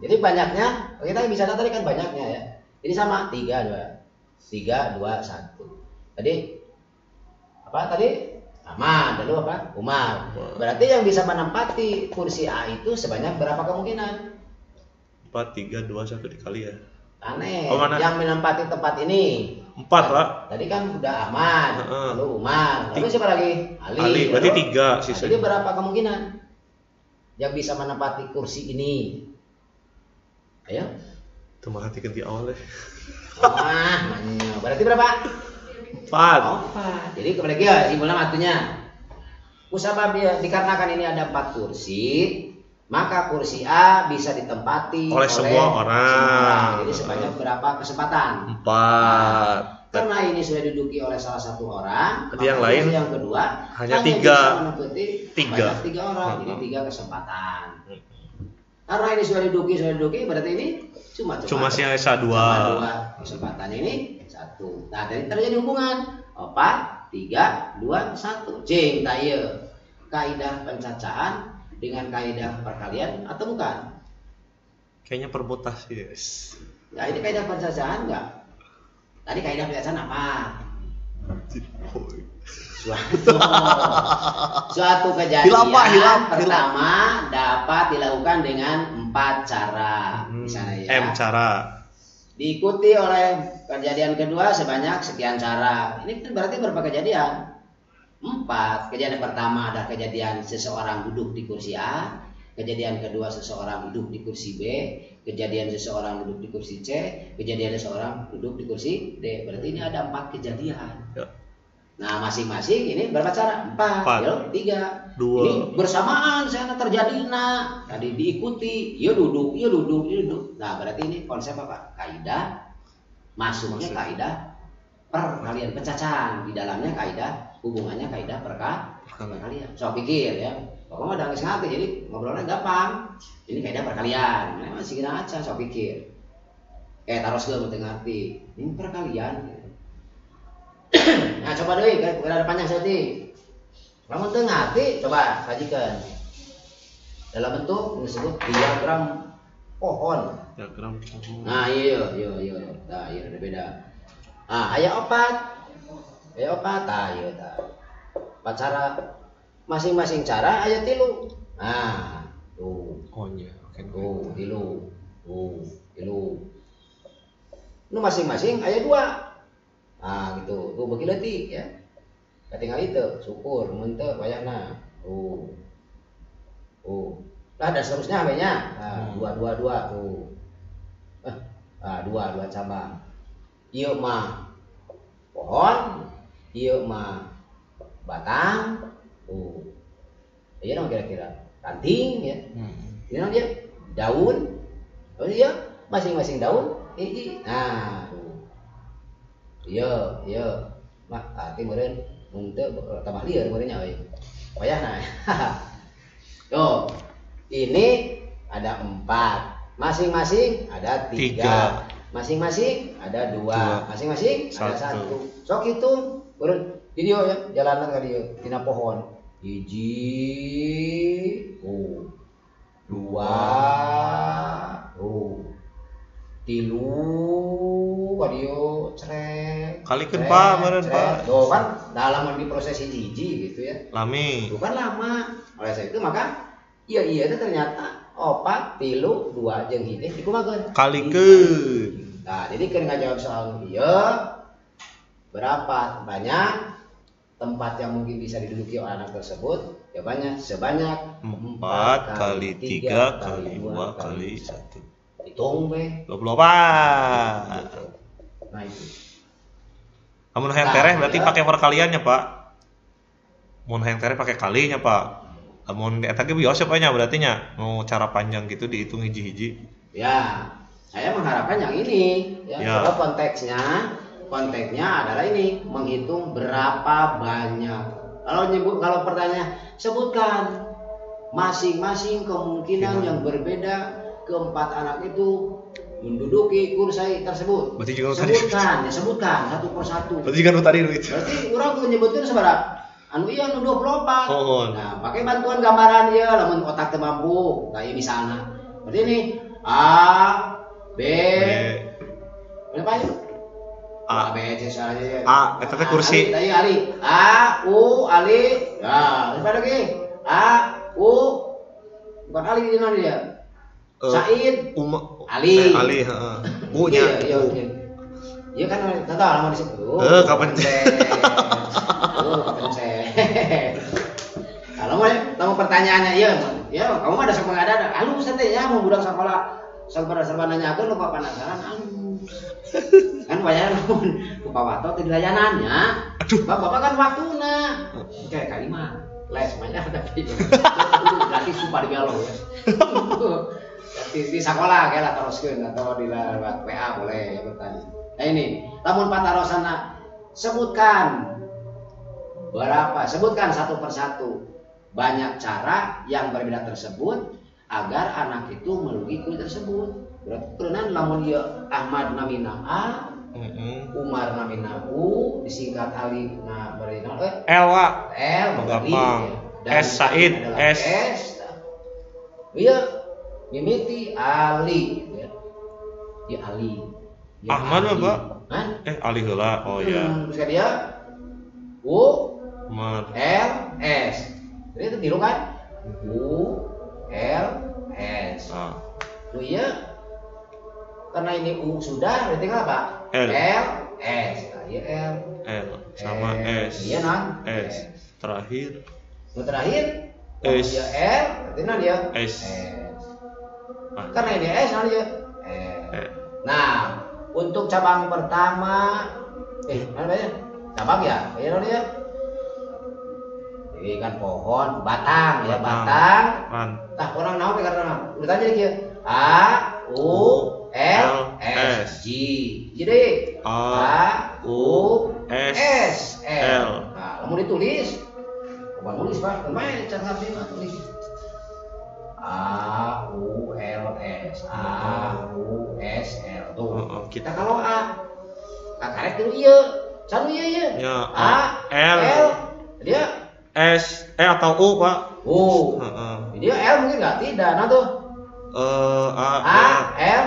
Jadi banyaknya, kita bisa lihat tadi kan banyaknya ya. Jadi sama 3, 2, 1. Tadi apa tadi? Ahmad, lalu apa? Umar. Berarti yang bisa menempati kursi A itu sebanyak berapa kemungkinan? 4, 3, 2, 1 dikali ya. Aneh. Yang menempati tempat ini 4, Pak. Tadi kan udah Ahmad, lalu Umar, lalu siapa lagi? Ali. Berarti 3 sisa. Jadi berapa kemungkinan yang bisa menempati kursi ini? Ayo. Itu mah hati ganti awal ya. Berarti berapa? 4. Jadi kembali lagi simpulnya waktunya. Usabab dikarenakan ini ada 4 kursi, maka kursi A bisa ditempati oleh semua orang. Jadi sebanyak berapa kesempatan? 4. Karena ini sudah diduduki oleh salah satu orang, maka yang lain yang kedua hanya 3. Bisa menempati 3 orang. Jadi 3 kesempatan. Karena ini sudah diduki, berarti ini cuma sisa 2. 2 kesempatan ini 1. Nah, terjadi hubungan 4, 3, 2, 1. Jeng tayo. kaidah pencacaan dengan kaidah perkalian atau bukan? Kayaknya permutasi, yes. Nah, ini kaidah pencacaan enggak? Tadi kaidah pencacaan apa? Suatu kejadian pertama dapat dilakukan dengan 4 cara. Misalnya ya. M cara. Diikuti oleh kejadian kedua sebanyak sekian cara. Ini berarti berapa kejadian? 4. Kejadian pertama adalah kejadian seseorang duduk di kursi A. Kejadian kedua seseorang duduk di kursi B. Kejadian seseorang duduk di kursi C. Kejadian seseorang duduk di kursi D. Berarti ini ada 4 kejadian. Ya. Nah, masing-masing ini berapa cara? 4. 3. 2. Ini bersamaan sana terjadi. Nah, tadi diikuti. Ia duduk. Nah, berarti ini konsep apa? Kaidah. Masuknya kaidah perkalian pencacaan. Di dalamnya kaidah, hubungannya kaidah perkalian. So pikir ya. Pokoknya udah ngerti, jadi ngobrolnya gampang. Ini kaidah perkalian. Nah, masih kena aja, so pikir. Taruh segala ngerti. Ini perkalian. Nah, coba deh, ada panjang sedih. Kamu tuh ngerti, coba sajikan. Dalam bentuk disebut diagram pohon. Diagram pohon. Nah, iya. Nah, iya ada beda. Ah, aya opat. Nah, iya tah. Cara masing-masing cara aya 3. Nah, tuh. Oh iya, oke. Tuh, 3. Nu masing-masing aya 2. Nah gitu, tuh bagi letik ya. Ketinggal itu, syukur, menteu wayahna. Nah, dan seterusnya banyak. Nah, 2 tuh. Dua cabang. Ieu mah pohon, ieu mah batang. Iya dong kira-kira. Ranting ya. Ini dong dia daun. Oh iya, masing-masing daun hiji. Nah, iya mah arti meureun mun teu tambah lieur meureun nya euy wayahna. Tuh ini ada 4, masing-masing ada 3, masing-masing ada 2, masing-masing ada 1. Sok hitung meureun di dieu ya jalanan ka dieu tina pohon hiji 2 3 radio cerek kalikeun Pak meureun Pak. Tuh kan dalam di proses hiji gitu ya. Lami. Itu kan lama. Oleh sebab itu maka iya itu ternyata 4 3 2 jeung hiji dikumakeun. Kalikeun. Nah, jadi keur ngajawab soal ieu berapa banyak tempat yang mungkin bisa diduduki oleh anak tersebut? Jawabannya sebanyak 4 kali 3 kali 2 kali 1. Hitung be 24. Nah itu. Mun hayang tereh berarti pakai perkaliannya, Pak. Mun hayang tereh pakai kalinya, Pak. Mun eta ge biasa nya berarti nya nu cara panjang gitu dihitung hiji-hiji. Ya, saya mengharapkan yang ini ya. Kalau konteksnya adalah ini menghitung berapa banyak. Kalau pertanyaan sebutkan masing-masing kemungkinan yang berbeda keempat anak itu menduduki kursi tersebut. Berarti juga sebutkan satu persatu. Berarti kan tadi itu. Berarti orang menyebutkan seberapa? Anu iya anu 24. Oh. Nah, pakai bantuan gambaran ieu lamun otak teu mampu. Kayak misalnya. Berarti ini A, B. Berapa ya? A, B, C, saja. A, eta teh kursi. Tadi Ali. A, U, Ali. Ya, berapa lagi? A, U. Bukan Ali di mana dia? Said, Ali, heeh. U-nya. Iya kan enggak tahu lama disebut. Kapan teh? Kapan teh? Kalau mau pertanyaannya ya kamu ada sok ada. Halus teh ya mau budak sekolah sabar nanyakeun lu penasaran halus. Kan wayah lamun ku pawato teh dilayanannya. Bapak kan waktuna. Kayak kalimat les banyak tapi gratis supaya digalau ya. Di sekolah kayak lah teruskeun atau di lewat WA boleh ya bertanya. Nah ini, lamun patarosana sebutkan berapa? Sebutkan satu persatu banyak cara yang berbeda tersebut agar anak itu melalui kulit tersebut. Berarti kerenan lamun dia Ahmad namina A, Umar namina U, disingkat Ali nah berarti L gampang. Dan S Said, adalah S Iya, mimiti Ali, ya. Ya Ali. Ya Ahmad Ali. Pak. Hah? Ali heula. Oh iya. Terus kan dia U Ahmad. L S. Jadi itu tiru kan? U L S. Ah. Oh iya. Karena ini U sudah, berarti tinggal apa? L. S. Nah, iya L. L sama S. Iya non. S. Terakhir Yang terakhir S. dia L, berarti non dia S. Ah. Karena ini S, non dia Nah, untuk cabang pertama, mana ya? Cabang ya, iya non dia. Ini kan pohon, batang ya, batang. Nah, orang naon karena naon? Udah tanya dia. A U L S G. Jadi A U S L. Nah, kamu ditulis. Bukan nulis Pak, lumayan cara ngerti mah tulis. A U L S L tuh. Kita kalau A karek dulu iya. Sanu iya. Ya, A L dia S atau U Pak. U. Dia L mungkin nggak tidak. Nah tuh. A L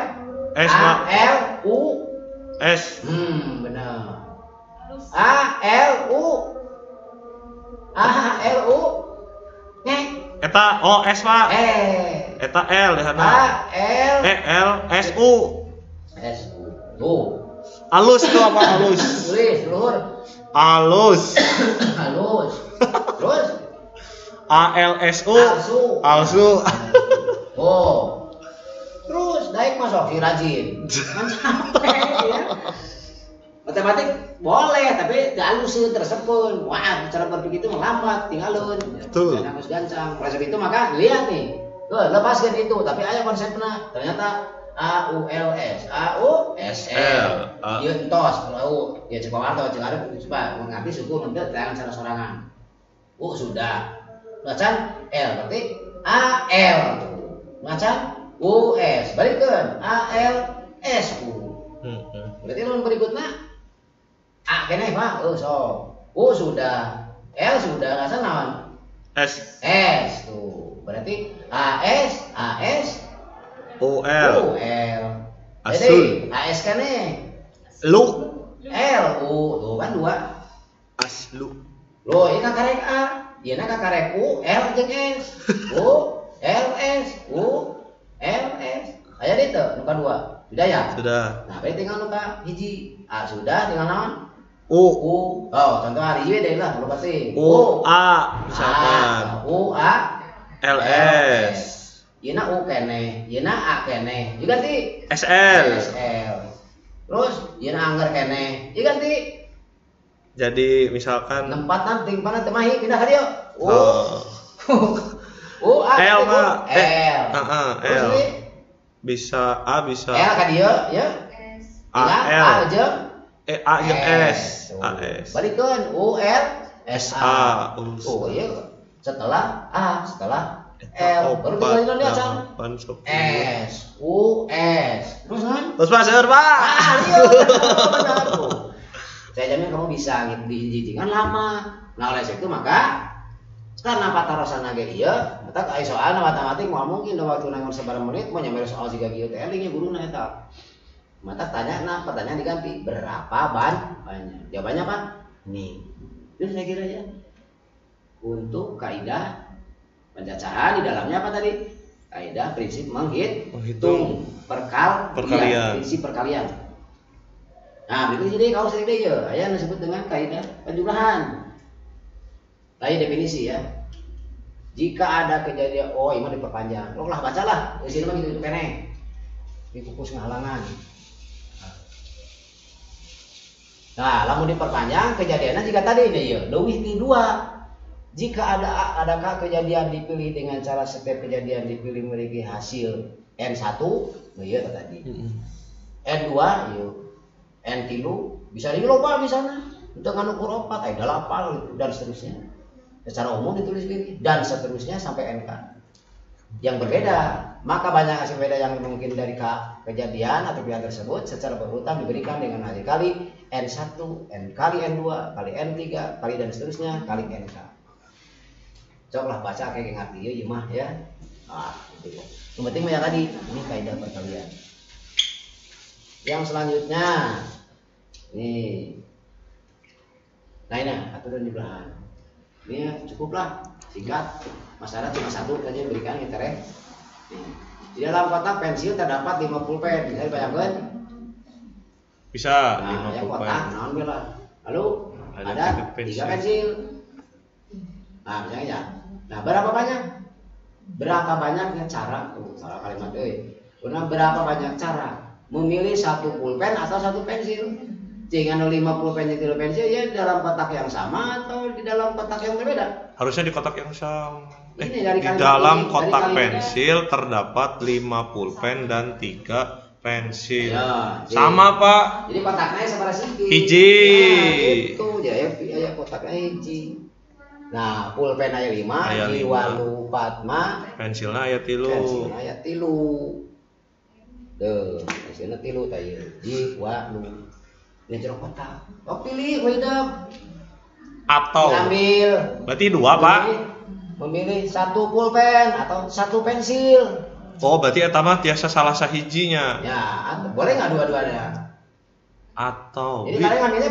S A Pak. L U S. Benar. A L U Nih. Eta O S Pak. Eta L di sana. A L L S U. S U. Tuh. Alus itu apa alus? Tulis luhur. Alus. Halus. Terus A L S U. Alsu. Alsu. Oh. Terus naik masuk si rajin. Kan sampai ya. Matematik boleh tapi galusin tersepun. Wah, cara berpikir itu melambat, tinggalin. Betul. Harus gancang. Konsep itu maka lihat nih. Tuh, lepaskan itu, tapi ayo konsepnya. Ternyata A U L S L. Ieu entos kalau ya coba warto jeung arep coba mengerti suku nanti tangan cara sorangan. Sudah. Macan L berarti A L. Macan U S. Balikkeun A L S U. Berarti lawan berikutnya A kene Pak, sok. Sudah. L sudah, ngasan naon? S tuh. Berarti A S U U L. L. Asul. Jadi A S kene. Lu. L U tuh kan dua. Aslu. Loh, ini karek A, dia karek U L jeung S. U L S Aya ditu nuka dua. Sudah ya? Sudah. Nah, berarti tinggal nuka hiji. A sudah, tinggal naon? U. Oh, contoh hari ieu deui lah, lu pasti. U A misalkan. U A L S. Yeuna U kene, yeuna A kene. Ieu ganti S L. Terus yeuna angger kene. Ieu ganti. Jadi misalkan Nempatan timpana teu mahi pindah ka dieu. U A L mah L. L. Bisa A bisa L ka dieu ya. A L. A jeung A jeung S. A S. Balikeun U L S A. Iya. Setelah A, setelah L, baru tinggal dia acan. S U S. Terus kan? Terus Pak, seur Pak. Iya, benar tuh. Saya jamin kamu bisa dijijikan lama. Nah oleh itu maka karena patarosan ge ieu, eta aya soalna matematik moal mungkin da waktu nangon sabarang menit mau nyampe soal siga kieu teh elingnya guruna eta. Mata tanya pertanyaan diganti berapa banyak. Jawabannya apa? Nih. Itu saya kira ya. Untuk kaidah pencacahan di dalamnya apa tadi? Kaidah prinsip menghitung perkalian. Prinsip perkalian. Nah, berikut jadi kalau sering deh ya, aya disebut dengan kaidah penjumlahan. Lain definisi ya. Jika ada kejadian ini mah diperpanjang. Lah bacalah. Di sini mah gitu kene. Di kukus ngahalangan. Nah, lamun diperpanjang kejadiannya jika tadi ini ya, leuwih ti 2. Jika adakah kejadian dipilih dengan cara setiap kejadian dipilih memiliki hasil N1, nah iya tadi. N2 yuk. N3 bisa diloba misalnya untuk ngukur 4, ada 8 dan seterusnya. Secara umum ditulis gini dan seterusnya sampai NK. Yang berbeda, maka banyak hasil beda yang mungkin dari kejadian atau pilihan tersebut secara berurutan diberikan dengan hasil kali N1, N kali N2, kali N3, kali dan seterusnya, kali NK. Coklah baca kayak ngerti ya mah ya. Nah, gitu ya. Yang penting ya tadi ini kaidah perkalian. Yang selanjutnya nih. Nah ini aturan jumlahan. Ini ya, cukuplah singkat. Masalah cuma satu saja berikan internet. Di dalam kotak pensil terdapat 50 pen. Bisa dibayangkan? Bisa. Nah, yang 50 kotak, pen. naon bela. Lalu ada 3 pensil. Nah, misalnya ya. Nah, berapa banyak? Berapa banyaknya cara tuh, salah kalimat berapa banyak cara memilih satu pulpen atau satu pensil? Jangan 50 pensil ya dalam kotak yang sama atau di dalam kotak yang berbeda? Harusnya di kotak yang sama. Ini dari Di kalimat dalam ini, kotak dari kalimatnya. pensil terdapat 5 pulpen dan 3 pensil. Ya, sama Pak. Jadi kotaknya seperti ini. Hiji. Nah, itu ya kotaknya hiji. Nah, pulpen aya 5, Aya di 5. 84 mah Pensilna aya 3. pensilna aya 3. Tuh, pensilna 3 tah ieu. Di 8. Ini jeruk kotak. Oh, pilih hidup. Atau Ambil. berarti 2 Pak. Memilih satu pulpen atau satu pensil. Oh berarti eta mah tiasa salah sahijinya. Ya, boleh nggak dua-duanya? Atau Jadi kalian ngambilnya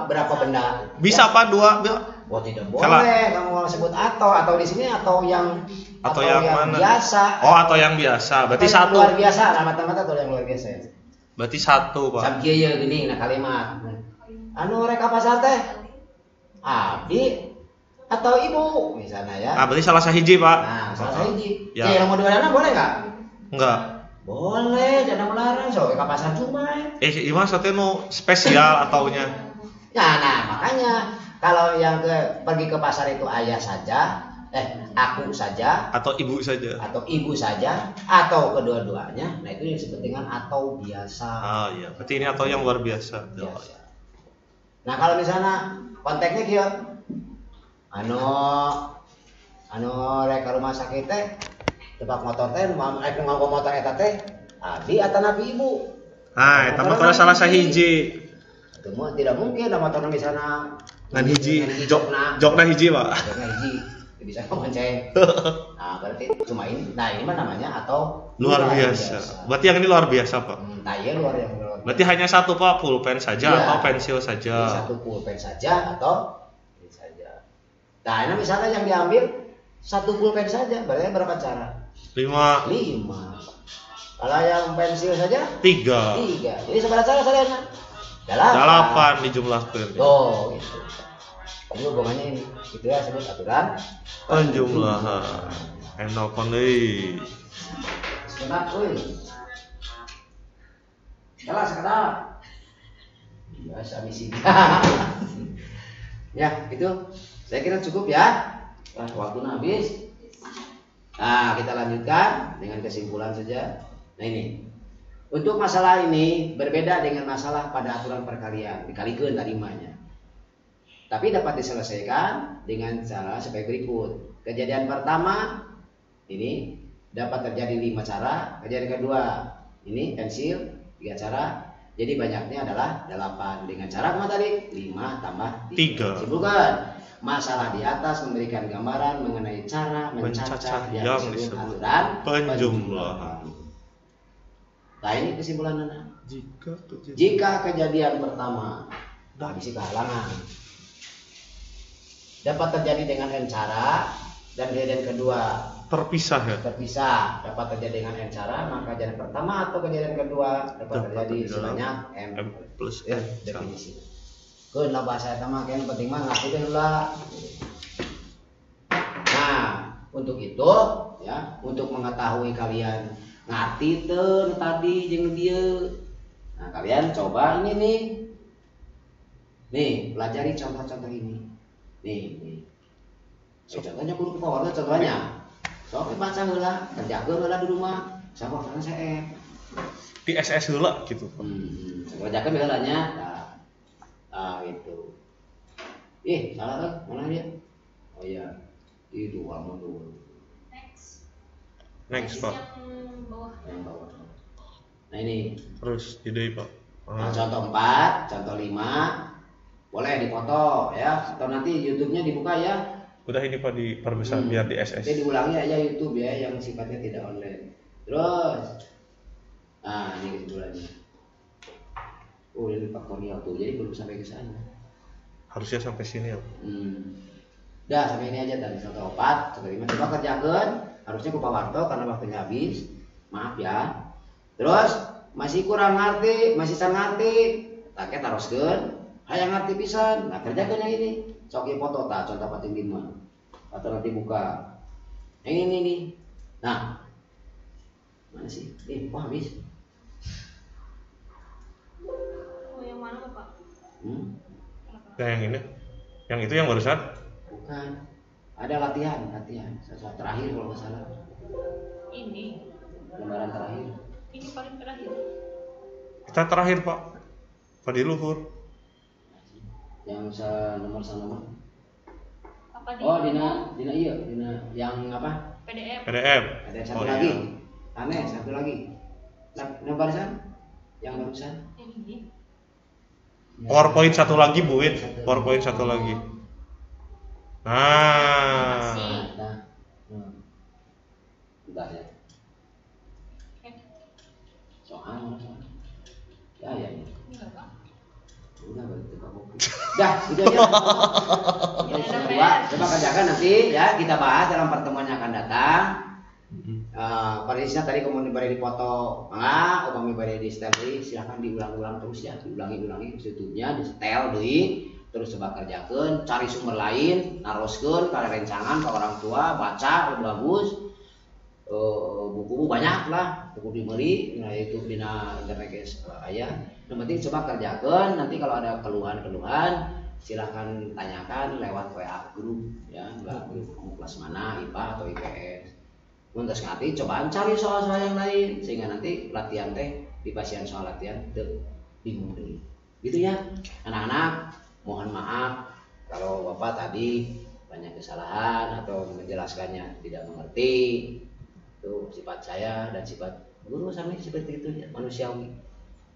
berapa benda? bisa Pak 2. Oh tidak Salah. boleh kamu mau sebut atau di sini atau yang mana? biasa. Oh atau yang biasa. Berarti atau yang 1. luar biasa, mata-mata atau yang luar biasa ya. Berarti 1 Pak. Sabkieu ya gini nah kalimat. Anu rek ka pasar teh? Abdi atau ibu misalnya ya. Ah berarti salah sahiji Pak. Nah, salah hiji. Ya. Ya, mau dua-duanya boleh enggak? Enggak. Boleh, jangan melarang so ka pasar cuma. Ieu mah sate nu spesial ataunya. Nah, makanya kalau yang pergi ke pasar itu ayah saja, aku saja, Atau ibu saja. atau ibu saja, atau kedua-duanya, nah itu yang disebut dengan atau biasa. Ah iya, berarti ini atau yang luar biasa. Biasa. Nah kalau misalnya konteksnya kia, anu rek ka rumah sakit teh, tempat motor teh, mau motor eta teh, abi atau nabi ibu. Nah, eta mah kalau salah sahiji. Itu mah tidak mungkin ada motor misalnya Ngan hiji, jokna hiji Pak. jokna hiji bisa kemenceng. Nah berarti cuma ini, nah ini mah namanya atau Luar biasa. Berarti yang ini luar biasa Pak. Nah iya luar biasa. Berarti hanya 1 Pak, pulpen saja Iya. atau pensil Jadi saja. satu pulpen saja atau ini saja. Nah ini misalnya yang diambil satu pulpen saja, berarti berapa cara? 5, 5. Kalau yang pensil saja 3, 3. Jadi seberapa cara kalian? 8 dijumlahkeun. Oh gitu. Ini hubungannya ini. Itu ya sebut aturan Penjumlahan. Nelpon deui. sekedap Jalan sekedap. Biasa misi. Ya, itu saya kira cukup ya. Waktu habis. Nah, kita lanjutkan dengan kesimpulan saja. Nah, ini. Untuk masalah ini berbeda dengan masalah pada aturan perkalian, dikalikan tarimanya. Tapi dapat diselesaikan dengan cara sebagai berikut. Kejadian pertama ini dapat terjadi 5 cara. Kejadian kedua ini pensil 3 cara. Jadi banyaknya adalah 8 dengan cara apa tadi? 5 tambah 3. 3. Simpulkan. Masalah di atas memberikan gambaran mengenai cara mencacah yang disebut aturan penjumlahan. Nah ini kesimpulan Nana. Jika Kejadian pertama bisi kehalangan dapat terjadi dengan n cara dan kejadian kedua terpisah ya. terpisah dapat terjadi dengan n cara, maka kejadian pertama atau kejadian kedua dapat terjadi sebanyak m plus ya definisi. Keun lah bahasa eta mah kan penting mah ngartikeun ulah. Nah, untuk itu ya, untuk mengetahui kalian ngerti tadi jeung dieu. Nah, kalian coba ini nih. Nih, pelajari contoh-contoh ini. Nih. Contohnya kudu keluarga contohnya. Sok baca heula, kerjakeun heula di rumah. Sabar kana CF. di SS heula gitu. Kerjakeun heula nya. Nah, gitu. Salah kan? Mana dia? Oh iya. Itu amun dulu. Next Pak. Yang bawah. Nah ini. Terus ide Pak. Nah, contoh 4, contoh 5. Boleh dipoto ya. Atau nanti YouTube-nya dibuka ya. Udah ini Pak diperbesar biar di SS. Jadi diulangi aja YouTube ya yang sifatnya tidak online. Terus, nah ini kesimpulannya. Oh ini faktorial tuh, jadi belum sampai ke sana. Harusnya sampai sini ya. Udah sampai ini aja tadi 104, 105. Coba kerjakan. Harusnya ku pawarto karena waktunya habis. Maaf ya. Terus masih kurang ngerti, masih sangat ngerti. Tak taroskeun. Hayang ngerti pisan. Nah kerjakan yang ini. Sok foto ta contoh pating 5. Atau nanti buka. Yang ini nih. Nah. Mana sih? Wah habis. Oh yang mana Bapak? Yang ini. Yang itu yang barusan? Bukan. Ada latihan. Saat terakhir kalau nggak salah. Ini. Lembaran terakhir. Ini paling terakhir. Kita terakhir Pak. Pak di luhur. Yang nomor sama. Apa di? Oh, Dina iya, Dina yang apa? PDF. Ada satu lagi. Aneh, satu lagi. Yang barusan? Yang barusan? Yang ini. PowerPoint satu lagi Bu Win. PowerPoint satu lagi. Nah. Bentar ya. Soal. Ya. Enggak Pak. Udah berarti kamu. Dah, itu aja. Coba kerjakan nanti ya, kita bahas dalam pertemuan yang akan datang. Kondisinya tadi kemudian beri dipoto, upami beri di setel deui, silakan diulang-ulang terus ya, diulangi YouTube-nya, di setel deui, terus coba kerjakan, cari sumber lain, naroskeun ka rencangan ke orang tua, baca bagus. Buku banyak lah, buku dibeli, nah itu dina internet guys aya. Yang penting coba kerjakan, nanti kalau ada keluhan silahkan tanyakan lewat WA grup ya, grup kelas mana, IPA atau IPS. Untuk ngerti cobaan cari soal-soal yang lain sehingga nanti latihan teh di pasien soal latihan teu bingung deui. Gitu ya. Anak-anak, mohon maaf kalau Bapak tadi banyak kesalahan atau menjelaskannya tidak mengerti. Itu sifat saya dan sifat guru sama seperti itu ya, manusiawi.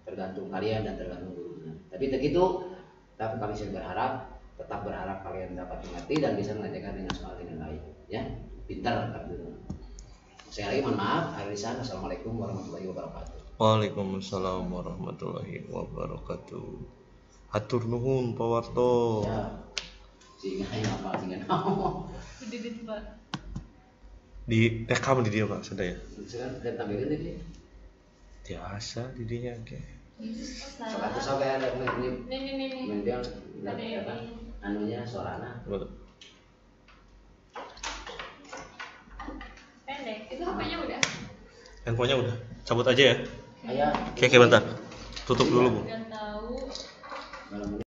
Tergantung kalian dan tergantung gurunya. Tapi begitu, tapi kami tetap berharap kalian dapat mengerti dan bisa mengajarkan dengan soal dengan lain ya. Pintar kan dulu. Saya lagi mohon maaf, Arisan. Assalamualaikum warahmatullahi wabarakatuh. Waalaikumsalam warahmatullahi wabarakatuh. Hatur nuhun Pak Warto. Ya. Sehingga apa sehingga naon. Udah Pak. Di rekam di dia Pak, sudah ya. Sekarang dan tampilkan ini. Biasa di dinya ge. Satu sampai ada menit. Nih. Mendiang Ada ya Pak. anunya suarana. Pendek. Itu HP-nya udah. Handphonenya udah. Cabut aja ya. Ayah. Oke bentar. Tutup dulu Bu. Udah tahu. Malam